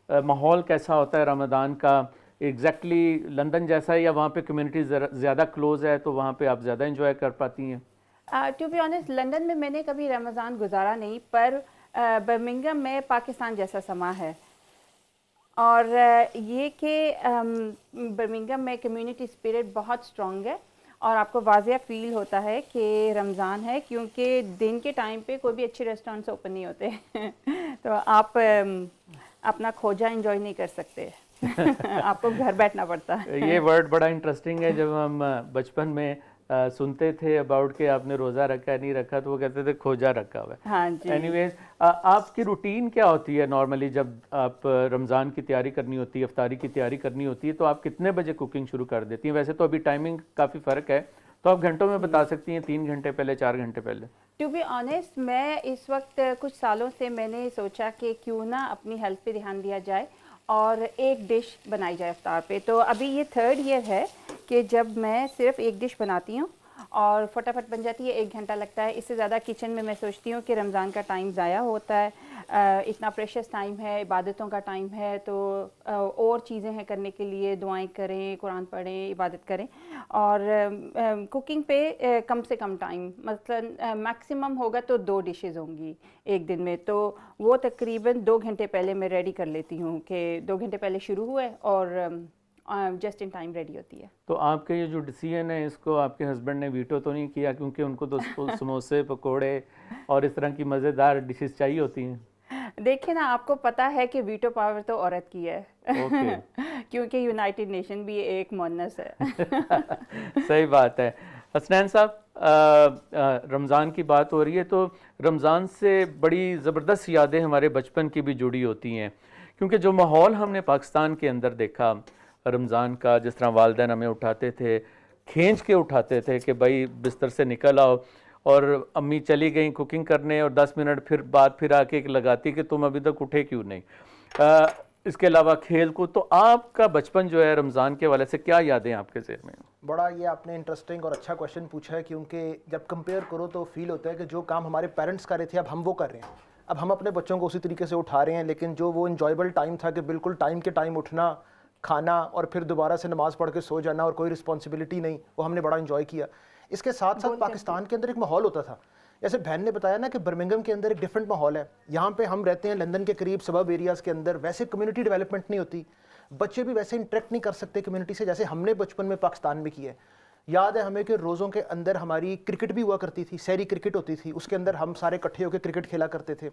Speaker 2: ماحول کیسا ہوتا ہے رمضان کا؟ ایگزیکٹلی لندن جیسا ہے یا وہاں پہ کمیونٹی زیادہ کلوز ہے تو وہاں پہ آپ زیادہ انجوائے کر پاتی ہیں؟
Speaker 3: ٹو بی آنیسٹ لندن میں نے کبھی رمضان گزارا نہیں، پر برمنگھم میں پاکستان جیسا سما ہے، اور یہ کہ برمنگھم میں کمیونٹی اسپرٹ بہت اسٹرانگ ہے، اور آپ کو واضح فیل ہوتا ہے کہ رمضان ہے، کیونکہ دن کے ٹائم پہ کوئی بھی اچھے ریسٹورینٹس اوپن نہیں ہوتے تو آپ اپنا کھوجا انجوائے نہیں کر سکتے آپ کو گھر بیٹھنا پڑتا ہے۔
Speaker 2: یہ ورڈ بڑا انٹرسٹنگ ہے، جب ہم بچپن میں سنتے تھے اباؤٹ کہ آپ نے روزہ رکھا ہے نہیں رکھا تو وہ کہتے تھے کھوجا رکھا ہوا ہے۔
Speaker 3: ہاں جی۔
Speaker 2: اینی ویز آپ کی روٹین کیا ہوتی ہے نارملی جب آپ رمضان کی تیاری کرنی ہوتی ہے، افطاری کی تیاری کرنی ہوتی ہے، تو آپ کتنے بجے کوکنگ شروع کر دیتی ہیں؟ ویسے تو ابھی ٹائمنگ کافی فرق ہے، تو آپ گھنٹوں میں بتا سکتی ہیں، 3 گھنٹے پہلے، 4 گھنٹے پہلے؟
Speaker 3: ٹو بی آنیسٹ میں اس وقت کچھ سالوں سے میں نے سوچا کہ کیوں نہ اپنی ہیلتھ پہ دھیان دیا جائے اور ایک ڈش بنائی جائے افطار پہ، تو ابھی یہ 3rd ایئر ہے کہ جب میں صرف ایک ڈش بناتی ہوں اور فٹافٹ بن جاتی ہے، 1 گھنٹہ لگتا ہے۔ اس سے زیادہ کچن میں سوچتی ہوں کہ رمضان کا ٹائم ضائع ہوتا ہے، اتنا پریشیس ٹائم ہے، عبادتوں کا ٹائم ہے، تو اور چیزیں ہیں کرنے کے لیے، دعائیں کریں، قرآن پڑھیں، عبادت کریں، اور کوکنگ پہ کم سے کم ٹائم، مثلا میکسیمم ہوگا تو 2 ڈشز ہوں گی ایک دن میں، تو وہ تقریباً 2 گھنٹے پہلے میں ریڈی کر لیتی ہوں کہ 2 گھنٹے پہلے شروع ہوئے اور جسٹ ان ٹائم ریڈی ہوتی ہے۔
Speaker 2: تو آپ کا یہ جو ڈیسیژن ہے اس کو آپ کے ہسبینڈ نے ویٹو تو نہیں کیا؟ کیونکہ ان کو تو سموسے، پکوڑے اور اس طرح کی مزیدار ڈشز چاہیے ہوتی ہیں۔
Speaker 3: دیکھیں نا، آپ کو پتہ ہے کہ ویٹو پاور تو عورت کی ہے کیونکہ یونائٹڈ نیشن بھی ایک مونس ہے۔
Speaker 2: صحیح بات ہے۔ حسنین صاحب، رمضان کی بات ہو رہی ہے تو رمضان سے بڑی زبردست یادیں ہمارے بچپن کی بھی جڑی ہوتی ہیں، کیونکہ جو ماحول ہم نے پاکستان کے اندر دیکھا رمضان کا، جس طرح والدین ہمیں اٹھاتے تھے، کھینچ کے اٹھاتے تھے کہ بھائی بستر سے نکل آؤ، اور امی چلی گئیں کوکنگ کرنے اور 10 منٹ پھر آ کے لگاتی کہ تم ابھی تک اٹھے کیوں نہیں۔ اس کے علاوہ کھیل کود، تو آپ کا بچپن جو ہے رمضان کے حوالے سے کیا یادیں آپ کے ذہن میں؟
Speaker 1: بڑا یہ آپ نے انٹرسٹنگ اور اچھا کویشچن پوچھا ہے، کیونکہ جب کمپیئر کرو تو فیل ہوتا ہے کہ جو کام ہمارے پیرنٹس کر رہے تھے اب ہم وہ کر رہے ہیں، اب ہم اپنے بچوں کو اسی طریقے سے اٹھا رہے ہیں، لیکن جو وہ انجوائبل ٹائم تھا کہ بالکل ٹائم کے ٹائم اٹھنا، کھانا اور پھر دوبارہ سے نماز پڑھ کے سو جانا اور کوئی رسپانسبلٹی نہیں، وہ ہم نے بڑا انجوائے کیا۔ اس کے ساتھ ساتھ پاکستان کے اندر ایک ماحول ہوتا تھا، جیسے بہن نے بتایا نا کہ برمنگھم کے اندر ایک ڈیفرنٹ ماحول ہے، یہاں پہ ہم رہتے ہیں لندن کے قریب سبب ایریاز کے اندر، ویسے کمیونٹی ڈیولپمنٹ نہیں ہوتی، بچے بھی ویسے انٹریکٹ نہیں کر سکتے کمیونٹی سے جیسے ہم نے بچپن میں پاکستان میں کیا ہے۔ یاد ہے ہمیں کہ روزوں کے اندر ہماری کرکٹ بھی ہوا کرتی تھی, سحری کرکٹ ہوتی تھی, اس کے اندر ہم سارے اکٹھے ہو کے کرکٹ کھیلا کرتے تھے.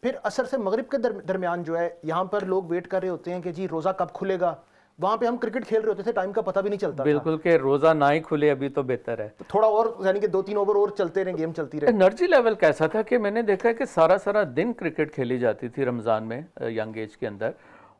Speaker 1: پھر عصر سے مغرب کے درمیان جو ہے یہاں پر لوگ ویٹ کر رہے ہوتے ہیں کہ جی روزہ کب کھلے گا, وہاں پہ ہم کرکٹ کھیل رہے ہوتے تھے, ٹائم کا پتہ بھی نہیں چلتا تھا.
Speaker 2: بالکل کہ روزہ نہ ہی کھلے ابھی تو بہتر ہے.
Speaker 1: تھوڑا اور یعنی کہ 2-3 اوور اور چلتے رہے, گیم چلتی رہے.
Speaker 2: انرجی لیول کیسا تھا کہ میں نے دیکھا کہ سارا دن کرکٹ کھیلی جاتی تھی رمضان میں ینگ ایج کے اندر,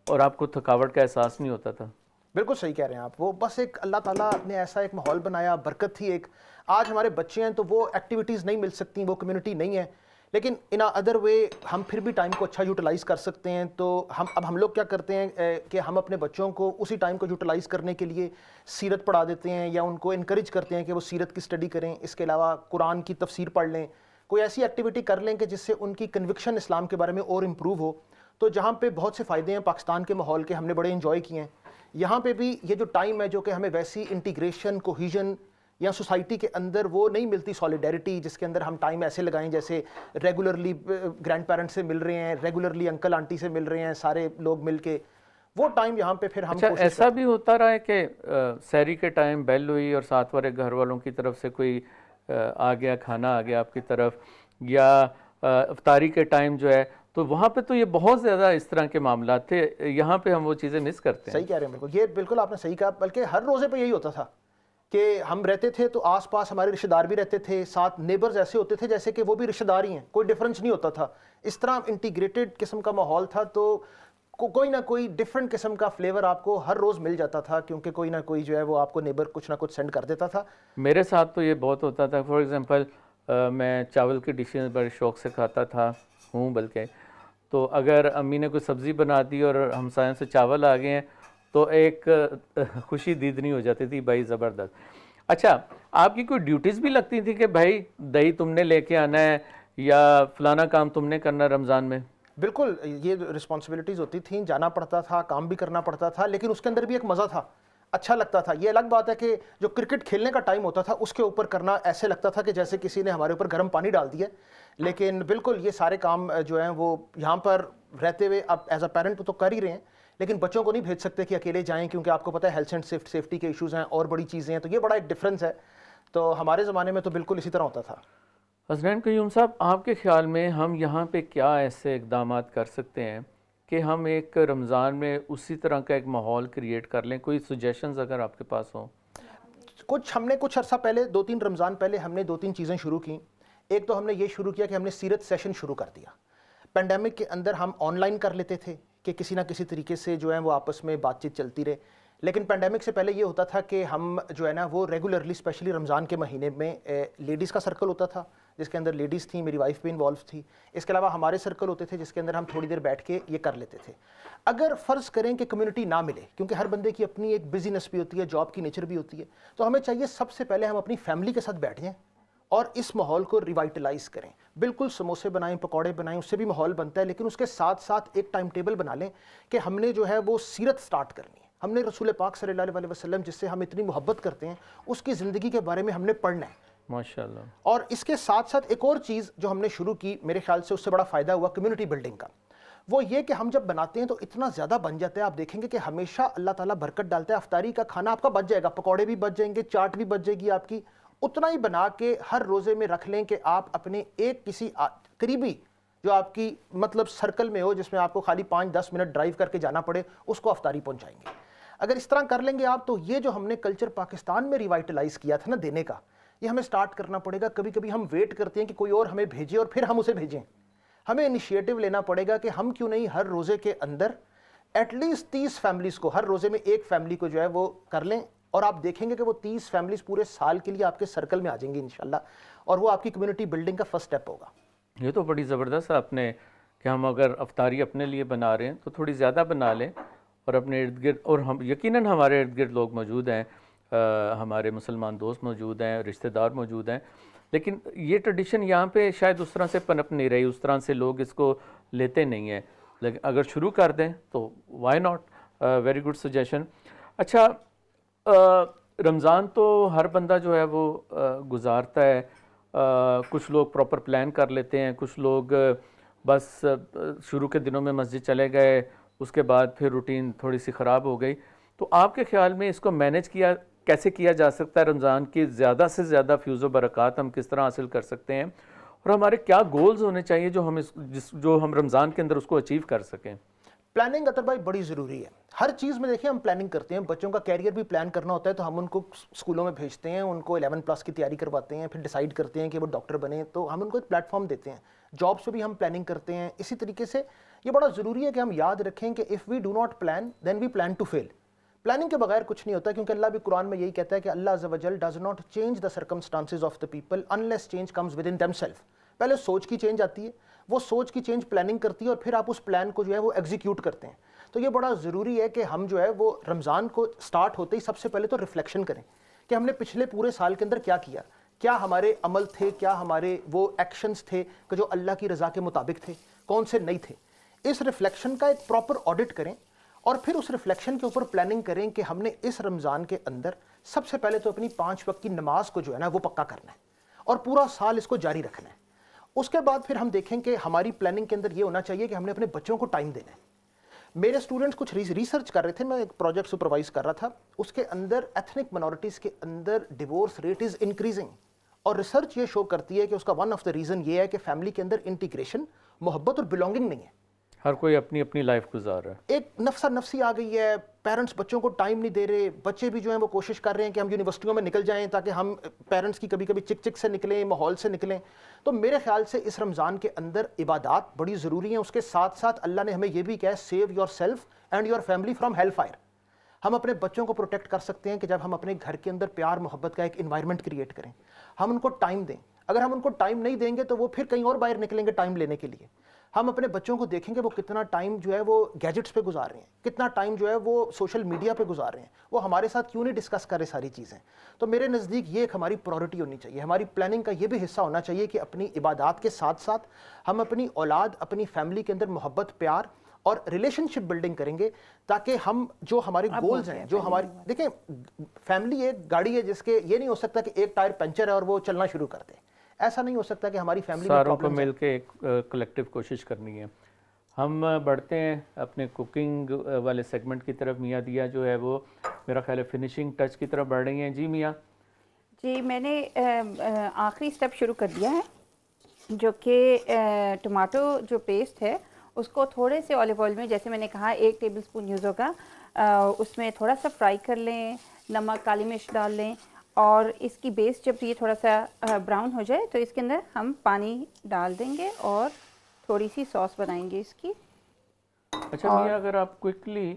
Speaker 2: اور آپ کو تھکاوٹ کا احساس نہیں ہوتا تھا.
Speaker 1: بالکل صحیح کہہ رہے ہیں آپ. وہ بس ایک اللہ تعالیٰ نے ایسا ایک ماحول بنایا, برکت تھی ایک. آج ہمارے بچے ہیں تو وہ ایکٹیویٹیز نہیں مل سکتی, وہ کمیونٹی نہیں ہے, لیکن ان ادر وے ہم پھر بھی ٹائم کو اچھا یوٹیلائز کر سکتے ہیں. تو ہم لوگ کیا کرتے ہیں کہ ہم اپنے بچوں کو اسی ٹائم کو یوٹیلائز کرنے کے لیے سیرت پڑھا دیتے ہیں, یا ان کو انکریج کرتے ہیں کہ وہ سیرت کی اسٹڈی کریں. اس کے علاوہ قرآن کی تفسیر پڑھ لیں, کوئی ایسی ایکٹیویٹی کر لیں کہ جس سے ان کی کنوکشن اسلام کے بارے میں اور امپروو ہو. تو جہاں پہ بہت سے فائدے ہیں پاکستان کے ماحول کے, ہم نے بڑے انجوائے کیے ہیں. یہاں پہ بھی یہ جو ٹائم ہے جو کہ ہمیں ویسی انٹیگریشن, کوہیژن یا سوسائٹی کے اندر وہ نہیں ملتی, سالیڈیرٹی جس کے اندر ہم ٹائم ایسے لگائیں جیسے ریگولرلی گرینڈ پیرنٹ سے مل رہے ہیں, ریگولرلی انکل آنٹی سے مل رہے ہیں, سارے لوگ مل کے, وہ ٹائم یہاں پہ پھر ہم
Speaker 2: اچھا ایسا بھی ہوتا رہا ہے کہ سحری کے ٹائم بیل ہوئی اور ساتھ والے گھر والوں کی طرف سے کوئی آ گیا, کھانا آ گیا آپ کی طرف, یا افطاری کے ٹائم جو ہے, تو وہاں پہ تو یہ بہت زیادہ اس طرح کے معاملات تھے, یہاں پہ ہم وہ چیزیں مس کرتے ہیں.
Speaker 1: صحیح کہہ رہے ہیں, بالکل یہ بالکل آپ نے صحیح کہا. بلکہ ہر روزے پہ یہی ہوتا تھا کہ ہم رہتے تھے تو آس پاس ہمارے رشتہ دار بھی رہتے تھے, ساتھ نیبرز ایسے ہوتے تھے جیسے کہ وہ بھی رشتہ دار ہی ہیں, کوئی ڈفرنس نہیں ہوتا تھا. اس طرح انٹیگریٹڈ قسم کا ماحول تھا, تو کوئی نہ کوئی ڈفرنٹ قسم کا فلیور آپ کو ہر روز مل جاتا تھا, کیونکہ کوئی نہ کوئی جو ہے وہ آپ کو نیبر کچھ نہ کچھ سینڈ کر دیتا تھا.
Speaker 2: میرے ساتھ تو یہ بہت ہوتا تھا. فار ایگزامپل میں چاول کی ڈشز بڑے شوق سے کھاتا تھا بلکہ, تو اگر امی نے کوئی سبزی بنا دی اور ہمسایوں سے چاول آ گئے ہیں تو ایک خوشی دیدنی ہو جاتی تھی بھائی, زبردست. اچھا آپ کی کوئی ڈیوٹیز بھی لگتی تھی کہ بھائی دہی تم نے لے کے آنا ہے یا فلانا کام تم نے کرنا رمضان میں؟
Speaker 1: بالکل, یہ رسپانسبلٹیز ہوتی تھیں, جانا پڑتا تھا, کام بھی کرنا پڑتا تھا, لیکن اس کے اندر بھی ایک مزہ تھا, اچھا لگتا تھا. یہ الگ بات ہے کہ جو کرکٹ کھیلنے کا ٹائم ہوتا تھا اس کے اوپر کرنا ایسے لگتا تھا کہ جیسے کسی نے ہمارے اوپر گرم پانی ڈال دیا. لیکن بالکل یہ سارے کام جو ہیں وہ یہاں پر رہتے ہوئے اب ایز اے پیرنٹ تو کر ہی رہے ہیں, لیکن بچوں کو نہیں بھیج سکتے کہ اکیلے جائیں, کیونکہ آپ کو پتہ ہے ہیلتھ اینڈ سیفٹی کے ایشوز ہیں اور بڑی چیزیں ہیں. تو یہ بڑا ایک ڈفرینس ہے. تو ہمارے زمانے میں تو بالکل اسی طرح ہوتا تھا.
Speaker 2: حسنین قیوم صاحب, آپ کے خیال میں ہم یہاں پہ کیا ایسے اقدامات کر سکتے ہیں کہ ہم ایک رمضان میں اسی طرح کا ایک ماحول کریٹ کر لیں؟ کوئی سجیشنز اگر آپ کے پاس ہوں.
Speaker 1: ہم نے کچھ عرصہ پہلے 2-3 رمضان پہلے ہم نے 2-3 چیزیں شروع کی. ایک تو ہم نے یہ شروع کیا کہ ہم نے سیرت سیشن شروع کر دیا. پینڈیمک کے اندر ہم آن لائن کر لیتے تھے کہ کسی نہ کسی طریقے سے جو ہے وہ آپس میں بات چیت چلتی رہے, لیکن پینڈیمک سے پہلے یہ ہوتا تھا کہ ہم جو ہے نا وہ ریگولرلی اسپیشلی رمضان کے مہینے میں لیڈیز کا سرکل ہوتا تھا جس کے اندر لیڈیز تھیں, میری وائف بھی انوالو تھی. اس کے علاوہ ہمارے سرکل ہوتے تھے جس کے اندر ہم تھوڑی دیر بیٹھ کے یہ کر لیتے تھے. اگر فرض کریں کہ کمیونٹی نہ ملے, کیونکہ ہر بندے کی اپنی ایک بزینس بھی ہوتی ہے, جاب کی نیچر بھی ہوتی ہے, تو ہمیں چاہیے سب سے پہلے ہم اپنی فیملی کے ساتھ بیٹھ جائیں اور اس ماحول کو ریوائٹلائز کریں. بالکل سموسے بنائیں, پکوڑے بنائیں, اس سے بھی ماحول بنتا ہے, لیکن اس کے ساتھ ساتھ ایک ٹائم ٹیبل بنا لیں کہ ہم نے جو ہے وہ سیرت سٹارٹ کرنی ہے. ہم نے رسول پاک صلی اللہ علیہ وسلم جس سے ہم اتنی محبت کرتے ہیں اس کی زندگی کے بارے میں ہم نے پڑھنا ہے.
Speaker 2: ماشاءاللہ.
Speaker 1: اور اس کے ساتھ ساتھ ایک اور چیز جو ہم نے شروع کی, میرے خیال سے اس سے بڑا فائدہ ہوا کمیونٹی بلڈنگ کا, وہ یہ کہ ہم جب بناتے ہیں تو اتنا زیادہ بن جاتا ہے. آپ دیکھیں گے کہ ہمیشہ اللہ تعالیٰ برکت ڈالتا ہے. افطاری کا کھانا آپ کا بچ جائے گا, پکوڑے بھی بچ جائیں گے, چاٹ بھی بچ جائے گی آپ کی. اتنا ہی بنا کے ہر روزے میں رکھ لیں کہ آپ اپنے ایک کسی قریبی جو آپ کی مطلب سرکل میں ہو, جس میں آپ کو خالی 5-10 منٹ ڈرائیو کر کے جانا پڑے, اس کو افطاری پہنچائیں گے. اگر اس طرح کر لیں گے آپ, تو یہ جو ہم نے کلچر پاکستان میں ریوائٹلائز کیا تھا نا دینے کا, یہ ہمیں سٹارٹ کرنا پڑے گا. کبھی کبھی ہم ویٹ کرتے ہیں کہ کوئی اور ہمیں بھیجے اور پھر ہم اسے بھیجیں. ہمیں انیشیٹو لینا پڑے گا کہ ہم کیوں نہیں ہر روزے کے اندر ایٹ لیسٹ 30 فیملیز کو, ہر روزے میں ایک فیملی کو جو ہے وہ کر لیں, اور آپ دیکھیں گے کہ وہ 30 فیملیز پورے سال کے لیے آپ کے سرکل میں آ جائیں گے انشاءاللہ, اور وہ آپ کی کمیونٹی بلڈنگ کا فرسٹ سٹیپ ہوگا.
Speaker 2: یہ تو بڑی زبردست آپ نے کہ ہم اگر افطاری اپنے لیے بنا رہے ہیں تو تھوڑی زیادہ بنا لیں, اور اپنے ارد گرد, اور ہم یقیناً ہمارے ارد گرد لوگ موجود ہیں, ہمارے مسلمان دوست موجود ہیں, رشتہ دار موجود ہیں, لیکن یہ ٹریڈیشن یہاں پہ شاید اس طرح سے پنپ نہیں رہی, اس طرح سے لوگ اس کو لیتے نہیں ہیں. لیکن اگر شروع کر دیں تو why not, very good suggestion. اچھا رمضان تو ہر بندہ جو ہے وہ گزارتا ہے, کچھ لوگ پراپر پلان کر لیتے ہیں, کچھ لوگ بس شروع کے دنوں میں مسجد چلے گئے, اس کے بعد پھر روٹین تھوڑی سی خراب ہو گئی. تو آپ کے خیال میں اس کو مینیج کیا کیسے کیا جا سکتا ہے، رمضان کی زیادہ سے زیادہ فیوز و برکات ہم کس طرح حاصل کر سکتے ہیں، اور ہمارے کیا گولز ہونے چاہیے جو ہم رمضان کے اندر اس کو اچیو کر سکیں؟
Speaker 1: پلاننگ اطہر بھائی بڑی ضروری ہے. ہر چیز میں دیکھیں ہم پلاننگ کرتے ہیں. بچوں کا کیریئر بھی پلان کرنا ہوتا ہے تو ہم ان کو اسکولوں میں بھیجتے ہیں, ان کو 11+ کی تیاری کرواتے ہیں, پھر ڈیسائیڈ کرتے ہیں کہ وہ ڈاکٹر بنیں, تو ہم ان کو ایک پلیٹ فارم دیتے ہیں. جابس پہ بھی ہم پلاننگ کرتے ہیں. اسی طریقے سے یہ بڑا ضروری ہے کہ ہم یاد رکھیں کہ if we do not plan then we plan to fail. Planning کے بغیر کچھ نہیں ہوتا, کیونکہ اللہ بھی قرآن میں یہی کہتا ہے کہ اللہ عز و جل does not change the circumstances of the people unless change comes with in them self. پہلے سوچ کی چینج آتی ہے, وہ سوچ کی چینج پلاننگ کرتی ہے, اور پھر آپ اس پلان کو جو ہے وہ ایگزیکیوٹ کرتے ہیں. تو یہ بڑا ضروری ہے کہ ہم جو ہے وہ رمضان کو سٹارٹ ہوتے ہی سب سے پہلے تو ریفلیکشن کریں کہ ہم نے پچھلے پورے سال کے اندر کیا کیا, کیا ہمارے عمل تھے, کیا ہمارے وہ ایکشنز تھے کہ جو اللہ کی رضا کے مطابق تھے, کون سے نہیں تھے. اس ریفلیکشن کا ایک پراپر آڈٹ کریں, اور پھر اس ریفلیکشن کے اوپر پلاننگ کریں کہ ہم نے اس رمضان کے اندر سب سے پہلے تو اپنی 5 وقت کی نماز کو جو ہے نا وہ پکا کرنا ہے, اور پورا سال اس کو جاری رکھنا ہے. اس کے بعد پھر ہم دیکھیں کہ ہماری پلاننگ کے اندر یہ ہونا چاہیے کہ ہم نے اپنے بچوں کو ٹائم دینا ہے. میرے اسٹوڈنٹس کچھ ریسرچ کر رہے تھے, میں ایک پروجیکٹ سپروائز کر رہا تھا, اس کے اندر ایتھنک منورٹیز کے اندر ڈیورس ریٹ از انکریزنگ, اور ریسرچ یہ شو کرتی ہے کہ اس کا ون آف دا ریزن یہ ہے کہ فیملی کے اندر انٹیگریشن, محبت اور بلونگنگ نہیں ہے.
Speaker 2: ہر کوئی اپنی اپنی لائف گزار رہا ہے,
Speaker 1: ایک نفسا نفسی آ گئی ہے, پیرنٹس بچوں کو ٹائم نہیں دے رہے. بچے بھی جو ہیں وہ کوشش کر رہے ہیں کہ ہم یونیورسٹیوں میں نکل جائیں تاکہ ہم پیرنٹس کی کبھی کبھی چک چک سے نکلیں, ماحول سے نکلیں. تو میرے خیال سے اس رمضان کے اندر عبادات بڑی ضروری ہیں. اس کے ساتھ ساتھ اللہ نے ہمیں یہ بھی کہا ہے save your self and your family from hell fire. ہم اپنے بچوں کو پروٹیکٹ کر سکتے ہیں کہ جب ہم اپنے گھر کے اندر پیار محبت کا ایک انوائرمنٹ کریٹ کریں, ہم ان کو ٹائم دیں. اگر ہم ان کو ٹائم نہیں دیں گے تو وہ پھر کہیں اور باہر نکلیں گے ٹائم لینے کے لیے. ہم اپنے بچوں کو دیکھیں گے وہ کتنا ٹائم جو ہے وہ گیجٹس پہ گزار رہے ہیں, کتنا ٹائم جو ہے وہ سوشل میڈیا پہ گزار رہے ہیں, وہ ہمارے ساتھ کیوں نہیں ڈسکس کر رہے ساری چیزیں. تو میرے نزدیک یہ ایک ہماری پرائورٹی ہونی چاہیے. ہماری پلاننگ کا یہ بھی حصہ ہونا چاہیے کہ اپنی عبادات کے ساتھ ساتھ ہم اپنی اولاد, اپنی فیملی کے اندر محبت, پیار اور ریلیشن شپ بلڈنگ کریں گے, تاکہ ہم جو ہمارے گولز ہیں, جو ہماری دیکھیں فیملی ایک گاڑی ہے جس کے یہ نہیں ہو سکتا کہ ایک ٹائر پنچر ہے اور وہ چلنا شروع کر دے. ایسا نہیں ہو سکتا کہ ہماری فیملی میں
Speaker 2: ساروں کو مل کے ایک کلیکٹیو کوشش کرنی ہے. ہم بڑھتے ہیں اپنے کوکنگ والے سیگمنٹ کی طرف. میاں دیا جو ہے وہ میرا خیال ہے فنیشنگ ٹچ کی طرف بڑھ رہی ہیں. جی میاں.
Speaker 3: جی میں نے آخری سٹیپ شروع کر دیا ہے, جو کہ ٹماٹو جو پیسٹ ہے اس کو تھوڑے سے اولیو آئل میں, جیسے میں نے کہا 1 ٹیبل اسپون یوز ہوگا, اس میں تھوڑا سا فرائی کر لیں, نمک کالی مرچ ڈال لیں, اور اس کی بیس جب یہ تھوڑا سا براؤن ہو جائے تو اس کے اندر ہم پانی ڈال دیں گے اور تھوڑی سی سوس بنائیں گے اس کی.
Speaker 2: اچھا میاں, اگر آپ کوئکلی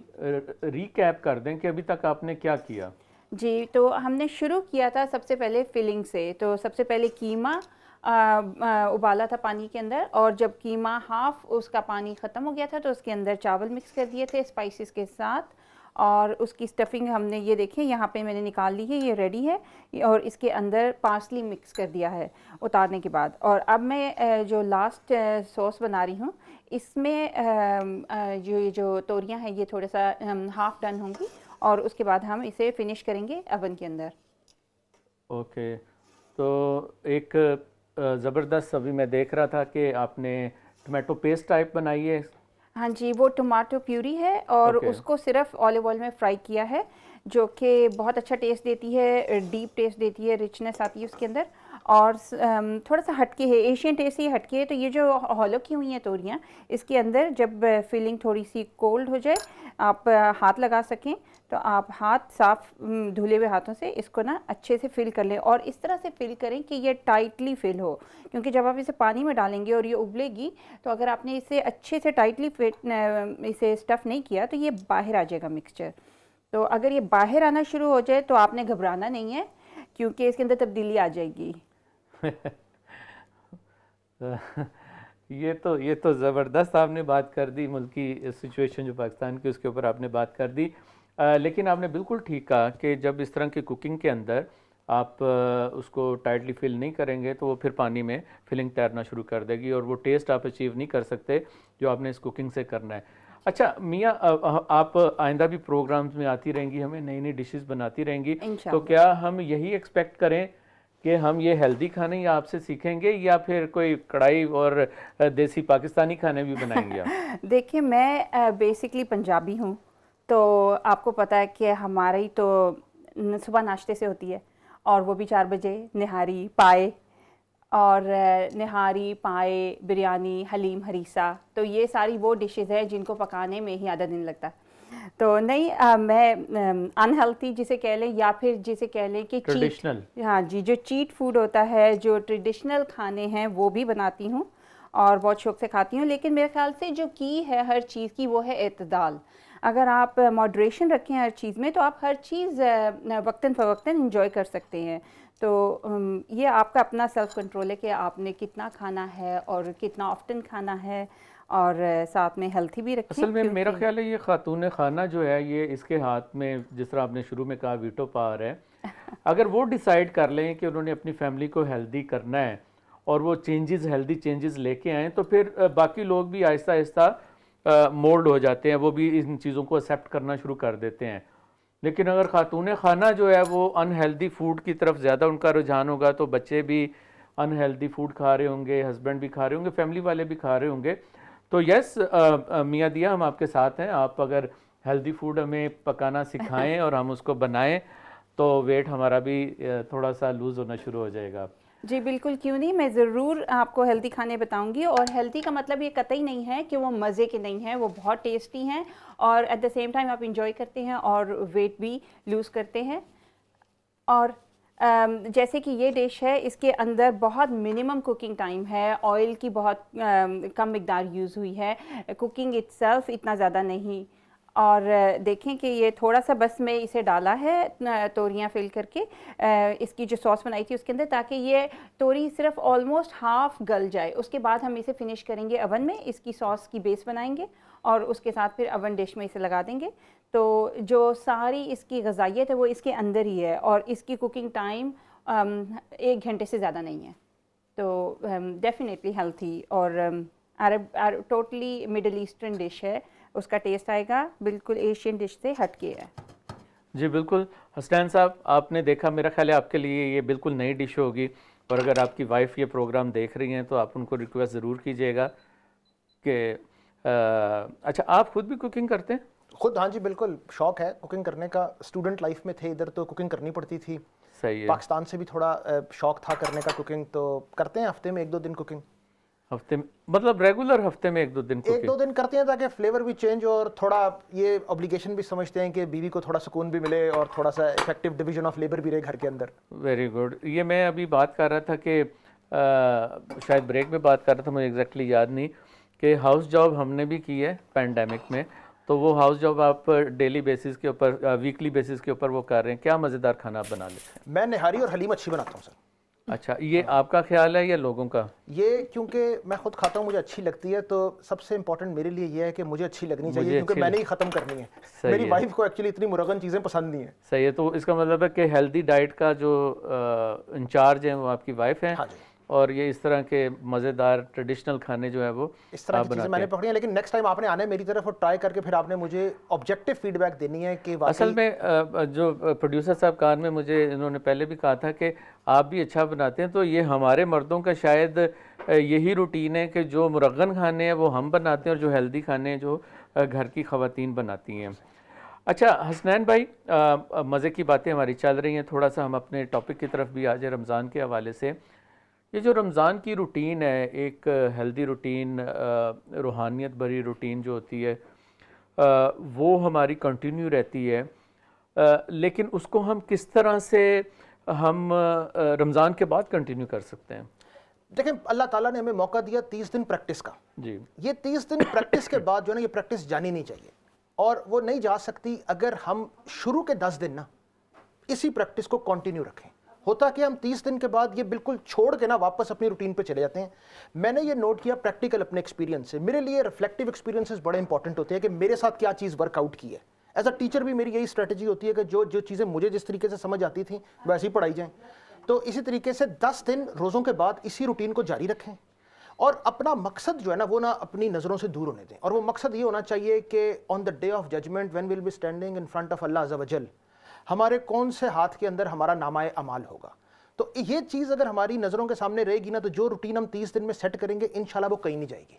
Speaker 2: ریکیپ کر دیں کہ ابھی تک آپ نے کیا کیا.
Speaker 3: جی, تو ہم نے شروع کیا تھا سب سے پہلے فلنگ سے. تو سب سے پہلے قیمہ ابالا تھا پانی کے اندر, اور جب قیمہ ہاف اس کا پانی ختم ہو گیا تھا تو اس کے اندر چاول مکس کر دیے تھے اسپائسز کے ساتھ, اور اس کی اسٹفنگ ہم نے یہ دیکھیں یہاں پہ میں نے نکال لی ہے, یہ ریڈی ہے, اور اس کے اندر پارسلی مکس کر دیا ہے اتارنے کے بعد. اور اب میں جو لاسٹ سوس بنا رہی ہوں اس میں جو توریاں ہیں یہ تھوڑا سا ہاف ڈن ہوں گی, اور اس کے بعد ہم اسے فنش کریں گے اوون کے اندر.
Speaker 2: اوکے, تو ایک زبردست ابھی میں دیکھ رہا تھا کہ آپ نے ٹمیٹو پیسٹ ٹائپ بنائی ہے.
Speaker 3: ہاں جی, وہ ٹماٹو پیوری ہے, اور اس کو صرف اولیو آئل میں فرائی کیا ہے, جو کہ بہت اچھا ٹیسٹ دیتی ہے, ڈیپ ٹیسٹ دیتی ہے, رچنس آتی ہے اس کے اندر, اور تھوڑا سا ہٹ کے ہے, ایشین ٹیسٹ ہی ہٹ کے ہے. تو یہ جو ہالو کی ہوئی ہیں توریاں, اس کے اندر جب فلنگ تھوڑی سی کولڈ ہو جائے, آپ ہاتھ لگا سکیں تو آپ ہاتھ صاف دھلے ہوئے ہاتھوں سے اس کو نا اچھے سے فل کر لیں, اور اس طرح سے فل کریں کہ یہ ٹائٹلی فل ہو, کیونکہ جب آپ اسے پانی میں ڈالیں گے اور یہ ابلے گی تو اگر آپ نے اسے اچھے سے ٹائٹلی اسے اسٹف نہیں کیا تو یہ باہر آ جائے گا مکسچر. تو اگر یہ باہر آنا شروع ہو جائے تو آپ نے گھبرانا نہیں ہے, کیونکہ اس کے اندر تبدیلی آ جائے گی.
Speaker 2: یہ تو زبردست آپ نے بات کر دی, ملکی سچویشن جو پاکستان کی اس کے اوپر آپ نے بات کر دی. لیکن آپ نے بالکل ٹھیک کہا کہ جب اس طرح کی کوکنگ کے اندر آپ اس کو ٹائٹلی فل نہیں کریں گے تو وہ پھر پانی میں فلنگ تیرنا شروع کر دے گی, اور وہ ٹیسٹ آپ اچیو نہیں کر سکتے جو آپ نے اس کوکنگ سے کرنا ہے. اچھا میاں, آپ آئندہ بھی پروگرامز میں آتی رہیں گی, ہمیں نئی نئی ڈشز بناتی رہیں گی, تو کیا ہم یہی ایکسپیکٹ کریں کہ ہم یہ ہیلدی کھانے یا آپ سے سیکھیں گے, یا پھر کوئی کڑھائی اور دیسی پاکستانی کھانے بھی بنائیں گے آپ؟
Speaker 3: دیکھیں میں بیسکلی پنجابی ہوں, تو آپ کو پتہ ہے کہ ہماری تو صبح ناشتے سے ہوتی ہے اور وہ بھی 4 بجے، نہاری، پائے، اور نہاری، پائے، بریانی، حلیم، ہریسہ، تو یہ ساری وہ ڈشز ہیں جن کو پکانے میں ہی آدھا دن لگتا ہے. تو نہیں میں انہیلتھی جسے کہہ لیں یا پھر جسے کہہ لیں کہ
Speaker 2: ٹریڈیشنل،
Speaker 3: ہاں جی، جو چیٹ فوڈ ہوتا ہے، جو ٹریڈیشنل کھانے ہیں وہ بھی بناتی ہوں اور بہت شوق سے کھاتی ہوں. لیکن میرے خیال سے جو کی ہے ہر چیز کی وہ ہے اعتدال. اگر آپ ماڈریشن رکھیں ہر چیز میں تو آپ ہر چیز وقتاً فوقتاً انجوائے کر سکتے ہیں. تو یہ آپ کا اپنا سیلف کنٹرول ہے کہ آپ نے کتنا کھانا ہے اور کتنا آفٹن کھانا ہے، اور ساتھ میں ہیلتھی بھی رکھیں.
Speaker 2: اصل میں میرا خیال ہے یہ خاتون خانہ جو ہے یہ اس کے ہاتھ میں، جس طرح آپ نے شروع میں کہا، ویٹو پاور ہے. اگر وہ ڈیسائیڈ کر لیں کہ انہوں نے اپنی فیملی کو ہیلدی کرنا ہے اور وہ ہیلدی چینجز لے کے آئیں، تو پھر باقی لوگ بھی آہستہ آہستہ مولڈ ہو جاتے ہیں، وہ بھی ان چیزوں کو ایکسیپٹ کرنا شروع کر دیتے ہیں. لیکن اگر خاتون خانہ جو ہے وہ انہیلدی فوڈ کی طرف زیادہ ان کا رجحان ہوگا تو بچے بھی انہیلدی فوڈ کھا رہے ہوں گے، ہسبینڈ بھی کھا رہے ہوں گے، فیملی والے بھی کھا رہے ہوں گے. تو یس میاں دیا، ہم آپ کے ساتھ ہیں. آپ اگر ہیلدی فوڈ ہمیں پکانا سکھائیں اور ہم اس کو بنائیں تو ویٹ ہمارا بھی تھوڑا سا لوز ہونا شروع ہو جائے گا.
Speaker 3: جی بالکل، کیوں نہیں، میں ضرور آپ کو ہیلدی کھانے بتاؤں گی. اور ہیلدی کا مطلب یہ قطعی نہیں ہے کہ وہ مزے کے نہیں ہیں، وہ بہت ٹیسٹی ہیں اور ایٹ دا سیم ٹائم آپ انجوائے کرتے ہیں اور ویٹ بھی لوز کرتے ہیں. اور جیسے کہ یہ ڈش ہے، اس کے اندر بہت منیمم کوکنگ ٹائم ہے، آئل کی بہت کم مقدار یوز ہوئی ہے، کوکنگ اٹ سیلف اتنا زیادہ نہیں. اور دیکھیں کہ یہ تھوڑا سا بس میں اسے ڈالا ہے توریاں فل کر کے، اس کی جو سوس بنائی تھی اس کے اندر، تاکہ یہ توری صرف آلموسٹ ہاف گل جائے. اس کے بعد ہم اسے فنش کریں گے اوون میں، اس کی سوس کی بیس بنائیں گے اور اس کے ساتھ پھر اوون ڈش میں اسے لگا دیں گے. تو جو ساری اس کی غذائیت ہے وہ اس کے اندر ہی ہے اور اس کی کوکنگ ٹائم 1 گھنٹے سے زیادہ نہیں ہے. تو ڈیفینیٹلی ہیلتھی اور عرب ٹوٹلی مڈل ایسٹرن ڈش ہے. اس کا ٹیسٹ آئے گا بالکل ایشین ڈش سے ہٹ کے ہے.
Speaker 2: جی بالکل. حسنین صاحب، آپ نے دیکھا، میرا خیال ہے آپ کے لیے یہ بالکل نئی ڈش ہوگی، اور اگر آپ کی وائف یہ پروگرام دیکھ رہی ہیں تو آپ ان کو ریکویسٹ ضرور کیجیے گا کہ اچھا آپ خود بھی کوکنگ کرتے ہیں؟
Speaker 1: خود ہاں جی بالکل، شوق ہے کوکنگ کرنے کا. اسٹوڈنٹ لائف میں تھے ادھر تو کوکنگ کرنی پڑتی تھی.
Speaker 2: صحیح ہے.
Speaker 1: پاکستان سے بھی تھوڑا شوق تھا کرنے کا کوکنگ، تو کرتے ہیں ہفتے میں 1-2 دن کوکنگ.
Speaker 2: ہفتے میں مطلب ریگولر ہفتے میں 1-2 دن کوکنگ؟
Speaker 1: 1-2 دن کرتے ہیں تاکہ فلیور بھی چینج ہو اور تھوڑا یہ اوبلیگیشن بھی سمجھتے ہیں کہ بیوی کو تھوڑا سکون بھی ملے اور تھوڑا سا افیکٹو ڈویژن آف لیبر بھی رہے گھر کے اندر.
Speaker 2: Very good. یہ میں ابھی بات کر رہا تھا کہ شاید بریک میں بات کر رہا تھا، مجھے ایگزیکٹلی یاد نہیں، کہ ہاؤس جاب ہم نے بھی کی ہے پینڈیمک میں. تو وہ ہاؤس جاب آپ ڈیلی بیسس کے اوپر، ویکلی بیسس کے اوپر وہ کر رہے ہیں، کیا مزیدار کھانا آپ بنا لیتے ہیں؟
Speaker 1: میں نہاری اور حلیم اچھی بناتا ہوں سر.
Speaker 2: اچھا، یہ آپ کا خیال ہے یا لوگوں کا؟
Speaker 1: یہ کیونکہ میں خود کھاتا ہوں، مجھے اچھی لگتی ہے، تو سب سے امپورٹنٹ میرے لیے یہ ہے کہ مجھے اچھی لگنی چاہیے، کیونکہ میں نے ہی ختم کرنی ہے. میری وائف کو ایکچولی اتنی مرغن چیزیں پسند نہیں ہیں.
Speaker 2: صحیح ہے. تو اس کا مطلب ہے کہ ہیلدی ڈائٹ کا جو انچارج ہیں وہ آپ کی وائف ہیں.
Speaker 1: ہاں جی.
Speaker 2: اور یہ اس طرح کے مزیدار ٹریڈیشنل کھانے جو ہے وہ
Speaker 1: اس طرح کی چیزیں میں نے پکڑی ہیں. لیکن نیکسٹ ٹائم آپ نے آنا ہے میری طرف اور ٹرائی کر کے پھر آپ نے مجھے آبجیکٹیو فیڈ بیک دینی ہے کہ
Speaker 2: اصل میں جو پروڈیوسر صاحب کان میں مجھے انہوں نے پہلے بھی کہا تھا کہ آپ بھی اچھا بناتے ہیں. تو یہ ہمارے مردوں کا شاید یہی روٹین ہے کہ جو مرغن کھانے ہیں وہ ہم بناتے ہیں اور جو ہیلدی کھانے ہیں جو گھر کی خواتین بناتی ہیں. اچھا حسنین بھائی، مزے کی باتیں ہماری چل رہی ہیں، تھوڑا سا ہم اپنے ٹاپک کی طرف بھی آ جائیں رمضان کے حوالے سے. یہ جو رمضان کی روٹین ہے، ایک ہیلدی روٹین، روحانیت بھری روٹین جو ہوتی ہے، وہ ہماری کنٹینیو رہتی ہے. لیکن اس کو ہم کس طرح سے ہم رمضان کے بعد کنٹینیو کر سکتے ہیں؟
Speaker 1: دیکھیں، اللہ تعالیٰ نے ہمیں موقع دیا 30 دن پریکٹس کا.
Speaker 2: جی. یہ
Speaker 1: 30 دن پریکٹس کے بعد جو ہے نا، یہ پریکٹس جانی نہیں چاہیے، اور وہ نہیں جا سکتی اگر ہم شروع کے 10 دن نا اسی پریکٹس کو کنٹینیو رکھیں. ہوتا کہ ہم 30 دن کے بعد یہ بالکل چھوڑ کے نا واپس اپنی روٹین پہ چلے جاتے ہیں. میں نے یہ نوٹ کیا پریکٹیکل اپنے ایکسپیرینس سے. میرے لیے ریفلیکٹیو ایکسپیرینسز بڑے انپورٹنٹ ہوتے ہیں کہ میرے ساتھ کیا چیز ورک آؤٹ کی ہے. ایز اے ٹیچر بھی میری یہی اسٹریٹجی ہوتی ہے کہ جو چیزیں مجھے جس طریقے سے سمجھ آتی تھیں ویسے ہی پڑھائی جائیں. تو اسی طریقے سے 10 دن روزوں کے بعد اسی روٹین کو جاری رکھیں اور اپنا مقصد جو ہے نا وہ نا اپنی نظروں سے دور ہونے دیں. اور وہ مقصد یہ ہونا چاہیے کہ on the day of judgement when we'll be standing in front of اللہ عز و جل، ہمارے کون سے ہاتھ کے اندر ہمارا نامہ اعمال ہوگا. تو یہ چیز اگر ہماری نظروں کے سامنے رہے گی نا، تو جو روٹین ہم 30 دن میں سیٹ کریں گے انشاءاللہ وہ کہیں نہیں جائے گی.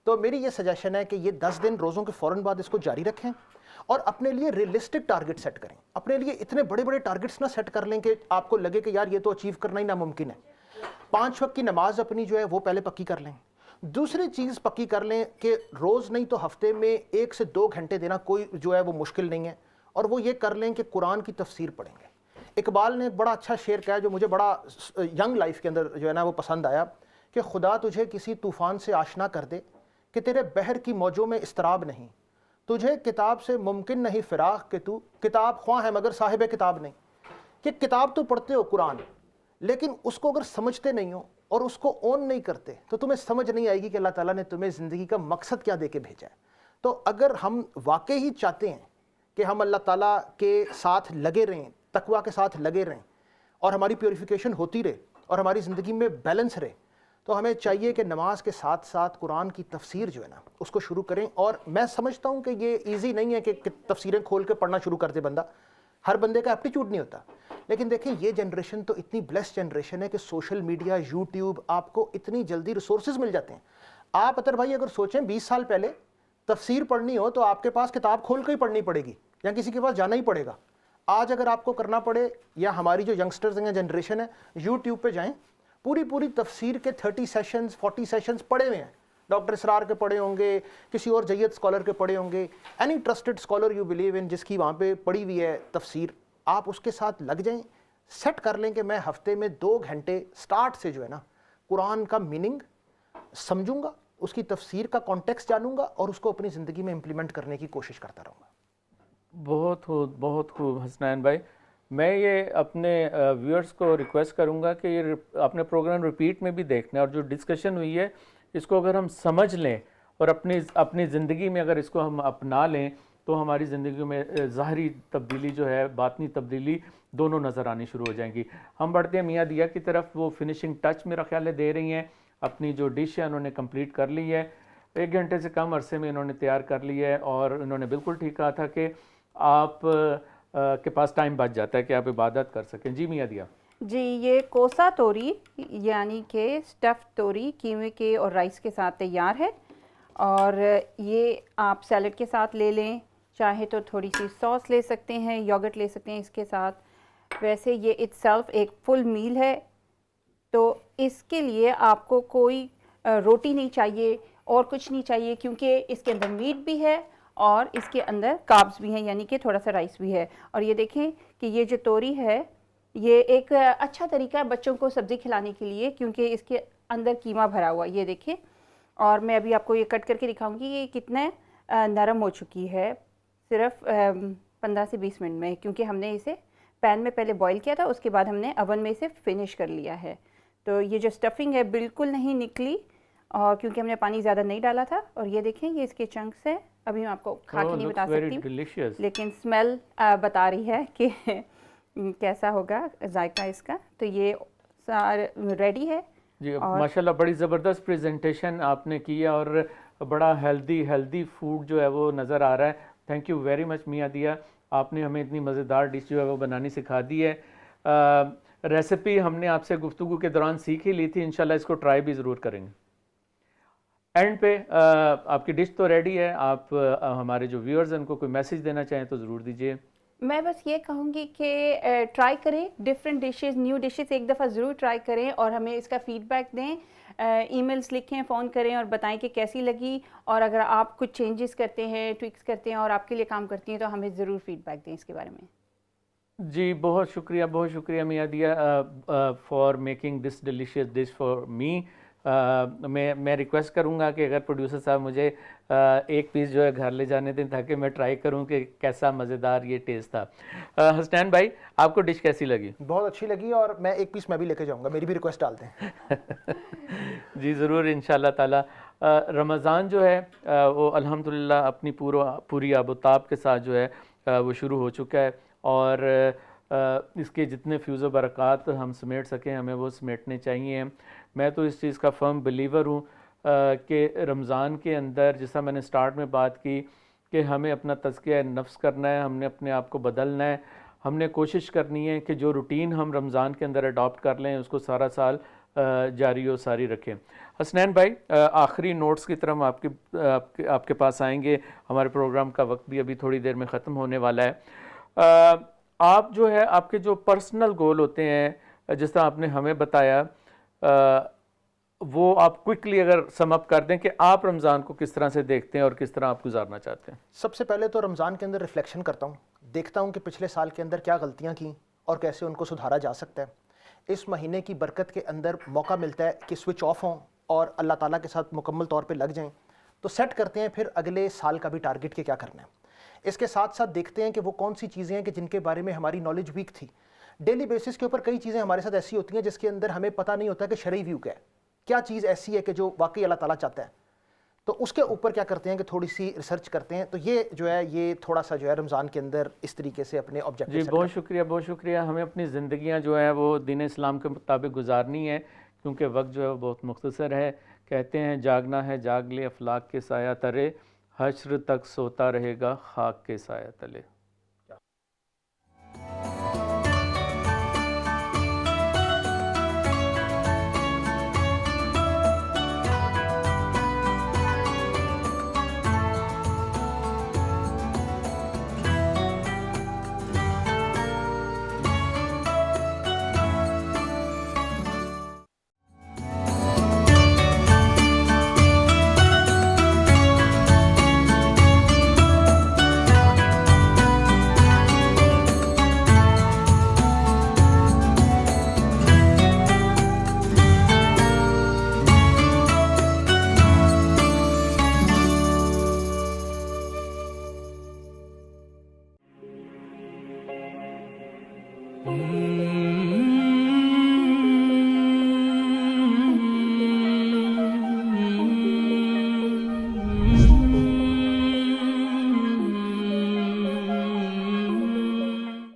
Speaker 1: تو میری یہ سجیشن ہے کہ یہ 10 دن روزوں کے فوراً بعد اس کو جاری رکھیں اور اپنے لیے ریئلسٹک ٹارگٹ سیٹ کریں. اپنے لیے اتنے بڑے بڑے ٹارگٹس نہ سیٹ کر لیں کہ آپ کو لگے کہ یار یہ تو اچیو کرنا ہی ناممکن ہے. 5 وقت کی نماز اپنی جو ہے وہ پہلے پکی کر لیں. دوسری چیز پکی کر لیں کہ روز نہیں تو ہفتے میں 1 سے 2 گھنٹے دینا کوئی جو ہے وہ مشکل نہیں ہے, اور وہ یہ کر لیں کہ قرآن کی تفسیر پڑھیں گے. اقبال نے ایک بڑا اچھا شعر کہا جو مجھے بڑا ینگ لائف کے اندر جو ہے نا وہ پسند آیا, کہ خدا تجھے کسی طوفان سے آشنا کر دے کہ تیرے بحر کی موجوں میں اضطراب نہیں, تجھے کتاب سے ممکن نہیں فراق کہ تو کتاب خواہ ہے مگر صاحب کتاب نہیں. کہ کتاب تو پڑھتے ہو قرآن, لیکن اس کو اگر سمجھتے نہیں ہو اور اس کو اون نہیں کرتے تو تمہیں سمجھ نہیں آئے گی کہ اللہ تعالیٰ نے تمہیں زندگی کا مقصد کیا دے کے بھیجا ہے. تو اگر ہم واقعی چاہتے ہیں کہ ہم اللہ تعالیٰ کے ساتھ لگے رہیں, تقویٰ کے ساتھ لگے رہیں, اور ہماری پیوریفیکیشن ہوتی رہے اور ہماری زندگی میں بیلنس رہے, تو ہمیں چاہیے کہ نماز کے ساتھ ساتھ قرآن کی تفسیر جو ہے نا اس کو شروع کریں. اور میں سمجھتا ہوں کہ یہ ایزی نہیں ہے کہ تفسیریں کھول کے پڑھنا شروع کر دے بندہ, ہر بندے کا ایپٹیچیوڈ نہیں ہوتا. لیکن دیکھیں یہ جنریشن تو اتنی بلیس جنریشن ہے کہ سوشل میڈیا, یوٹیوب, آپ کو اتنی جلدی ریسورسز مل جاتے ہیں. آپ اطہر بھائی اگر سوچیں 20 سال پہلے تفسیر پڑھنی ہو تو آپ کے پاس کتاب کھول کے ہی پڑھنی پڑے گی یا کسی کے پاس جانا ہی پڑے گا. آج اگر آپ کو کرنا پڑے, یا ہماری جو ینگسٹرز ہیں, جنریشن ہے, یوٹیوب پہ جائیں, پوری تفسیر کے 30 سیشنز 40 سیشنز پڑے ہوئے ہیں. ڈاکٹر اسرار کے پڑھے ہوں گے, کسی اور جید اسکالر کے پڑھے ہوں گے, any trusted scholar you believe in جس کی وہاں پہ پڑھی ہوئی ہے تفسیر, آپ اس کے ساتھ لگ جائیں. سیٹ کر لیں کہ میں ہفتے میں 2 گھنٹے سٹارٹ سے جو ہے نا قرآن کا میننگ سمجھوں گا, اس کی تفسیر کا کانٹیکسٹ جانوں گا, اور اس کو اپنی زندگی میں امپلیمنٹ کرنے کی کوشش کرتا رہوں گا.
Speaker 2: بہت خوب حسنین بھائی. میں یہ اپنے ویورز کو ریکویسٹ کروں گا کہ یہ اپنے پروگرام ریپیٹ میں بھی دیکھنا ہے, اور جو ڈسکشن ہوئی ہے اس کو اگر ہم سمجھ لیں اور اپنی زندگی میں اگر اس کو ہم اپنا لیں تو ہماری زندگی میں ظاہری تبدیلی جو ہے, باطنی تبدیلی دونوں نظر آنی شروع ہو جائیں گی. ہم بڑھتے ہیں میاں دیا کی طرف. وہ فنشنگ ٹچ میرا خیال ہے دے رہی ہیں, اپنی جو ڈش ہے انہوں نے کمپلیٹ کر لی ہے, 1 گھنٹے سے کم عرصے میں انہوں نے تیار کر لی ہے, اور انہوں نے بالکل ٹھیک کہا تھا کہ آپ کے پاس ٹائم بچ جاتا ہے کہ آپ عبادت کر سکیں. جی میاں دیا.
Speaker 3: جی, یہ کوسا توری یعنی کہ اسٹف توری کیمے کے اور رائس کے ساتھ تیار ہے, اور یہ آپ سیلڈ کے ساتھ لے لیں, چاہے تو تھوڑی سی سوس لے سکتے ہیں, یوگرٹ لے سکتے ہیں اس کے ساتھ. ویسے یہ اٹ سیلف ایک فل میل ہے, تو اس کے لیے آپ کو کوئی روٹی نہیں چاہیے اور کچھ نہیں چاہیے, کیونکہ اس کے اندر میٹ بھی ہے اور اس کے اندر کاربس بھی ہیں, یعنی کہ تھوڑا سا رائس بھی ہے. اور یہ دیکھیں کہ یہ جو توری ہے یہ ایک اچھا طریقہ ہے بچوں کو سبزی کھلانے کے لیے, کیونکہ اس کے اندر قیمہ بھرا ہوا. یہ دیکھیں, اور میں ابھی آپ کو یہ کٹ کر کے دکھاؤں گی یہ کتنے نرم ہو چکی ہے صرف 15 سے 20 منٹ میں, کیونکہ ہم نے اسے پین میں پہلے بوائل کیا تھا, اس کے بعد ہم نے اوون میں اسے فنش کر لیا ہے. تو یہ جو اسٹفنگ ہے بالکل نہیں نکلی, اور کیونکہ ہم نے پانی زیادہ نہیں ڈالا تھا. اور یہ دیکھیں یہ اس کے چنکس ہیں, ابھی میں آپ کو کھا کے نہیں بتا سکتی, لیکن اسمیل بتا رہی ہے کہ کیسا ہوگا ذائقہ اس کا. تو یہ ریڈی ہے.
Speaker 2: جی ماشاءاللہ, بڑی زبردست پریزنٹیشن آپ نے کی ہے, اور بڑا ہیلدی فوڈ جو ہے وہ نظر آ رہا ہے. تھینک یو ویری مچ میاں دیا, آپ نے ہمیں اتنی مزیدار ڈش جو ہے وہ بنانی سکھا دی ہے. ریسیپی ہم نے آپ سے گفتگو کے دوران سیکھ ہی لی تھی, انشاءاللہ اس کو ٹرائی بھی ضرور کریں گے. اینڈ پہ آپ کی ڈش تو ریڈی ہے, آپ ہمارے جو ویورز ہیں ان کو کوئی میسیج دینا چاہیں تو ضرور دیجیے.
Speaker 3: میں بس یہ کہوں گی کہ ٹرائی کریں ڈفرینٹ ڈشز, نیو ڈشز ایک دفعہ ضرور ٹرائی کریں, اور ہمیں اس کا فیڈ بیک دیں, ای میلز لکھیں, فون کریں اور بتائیں کہ کیسی لگی, اور اگر آپ کچھ چینجز کرتے ہیں, ٹویکس کرتے ہیں اور آپ کے لیے کام کرتی ہیں تو ہمیں ضرور فیڈ بیک دیں اس کے بارے میں.
Speaker 2: جی بہت شکریہ میاں دیا for making this delicious dish for me. میں ریکویسٹ کروں گا کہ اگر پروڈیوسر صاحب مجھے ایک پیس جو ہے گھر لے جانے دیں تاکہ میں ٹرائی کروں کہ کیسا مزیدار یہ ٹیسٹ تھا. حسنین بھائی آپ کو ڈش کیسی لگی؟
Speaker 1: بہت اچھی لگی, اور میں ایک پیس میں بھی لے کے جاؤں گا, میری بھی ریکویسٹ ڈال دیں.
Speaker 2: جی ضرور انشاءاللہ تعالی. رمضان جو ہے وہ الحمدللہ اپنی پوری آب و تاب کے ساتھ جو ہے وہ شروع ہو چکا ہے, اور اس کے جتنے فیوز و برکات ہم سمیٹ سکیں ہمیں وہ سمیٹنے چاہیے. میں تو اس چیز کا فرم بلیور ہوں کہ رمضان کے اندر, جیسا میں نے سٹارٹ میں بات کی کہ ہمیں اپنا تزکیہ نفس کرنا ہے, ہم نے اپنے آپ کو بدلنا ہے, ہم نے کوشش کرنی ہے کہ جو روٹین ہم رمضان کے اندر اڈاپٹ کر لیں اس کو سارا سال جاری و ساری رکھیں۔ حسنین بھائی، آخری نوٹس کی طرف آپ کے پاس آئیں گے، ہمارے پروگرام کا وقت بھی ابھی تھوڑی دیر میں ختم ہونے والا ہے۔ آپ جو ہے آپ کے جو پرسنل گول ہوتے ہیں، جس طرح آپ نے ہمیں بتایا، وہ آپ کوئکلی اگر سم اپ کر دیں کہ آپ رمضان کو کس طرح سے دیکھتے ہیں اور کس طرح آپ گزارنا چاہتے ہیں۔
Speaker 1: سب سے پہلے تو رمضان کے اندر ریفلیکشن کرتا ہوں، دیکھتا ہوں کہ پچھلے سال کے اندر کیا غلطیاں کیں اور کیسے ان کو سدھارا جا سکتا ہے۔ اس مہینے کی برکت کے اندر موقع ملتا ہے کہ سوئچ آف ہوں اور اللہ تعالیٰ کے ساتھ مکمل طور پہ لگ جائیں، تو سیٹ کرتے ہیں پھر اگلے سال کا بھی ٹارگٹ کہ کیا کرنا ہے۔ اس کے ساتھ ساتھ دیکھتے ہیں کہ وہ کون سی چیزیں ہیں کہ جن کے بارے میں ہماری نالج ویک تھی۔ ڈیلی بیسس کے اوپر کئی چیزیں ہمارے ساتھ ایسی ہوتی ہیں جس کے اندر ہمیں پتہ نہیں ہوتا کہ شرعی ویو کیا ہے، کیا چیز ایسی ہے کہ جو واقعی اللہ تعالیٰ چاہتا ہے، تو اس کے اوپر کیا کرتے ہیں کہ تھوڑی سی ریسرچ کرتے ہیں۔ تو یہ جو ہے یہ تھوڑا سا جو ہے رمضان کے اندر اس طریقے سے اپنے آبجیکٹیو
Speaker 2: جی بہت شکریہ، بہت شکریہ۔ ہمیں اپنی زندگیاں جو ہیں وہ دین اسلام کے مطابق گزارنی ہے، کیونکہ وقت جو ہے بہت مختصر ہے۔ کہتے ہیں جاگنا ہے جاگ لے افلاک کے سایہ تلے، حشر تک سوتا رہے گا خاک کے سایہ تلے۔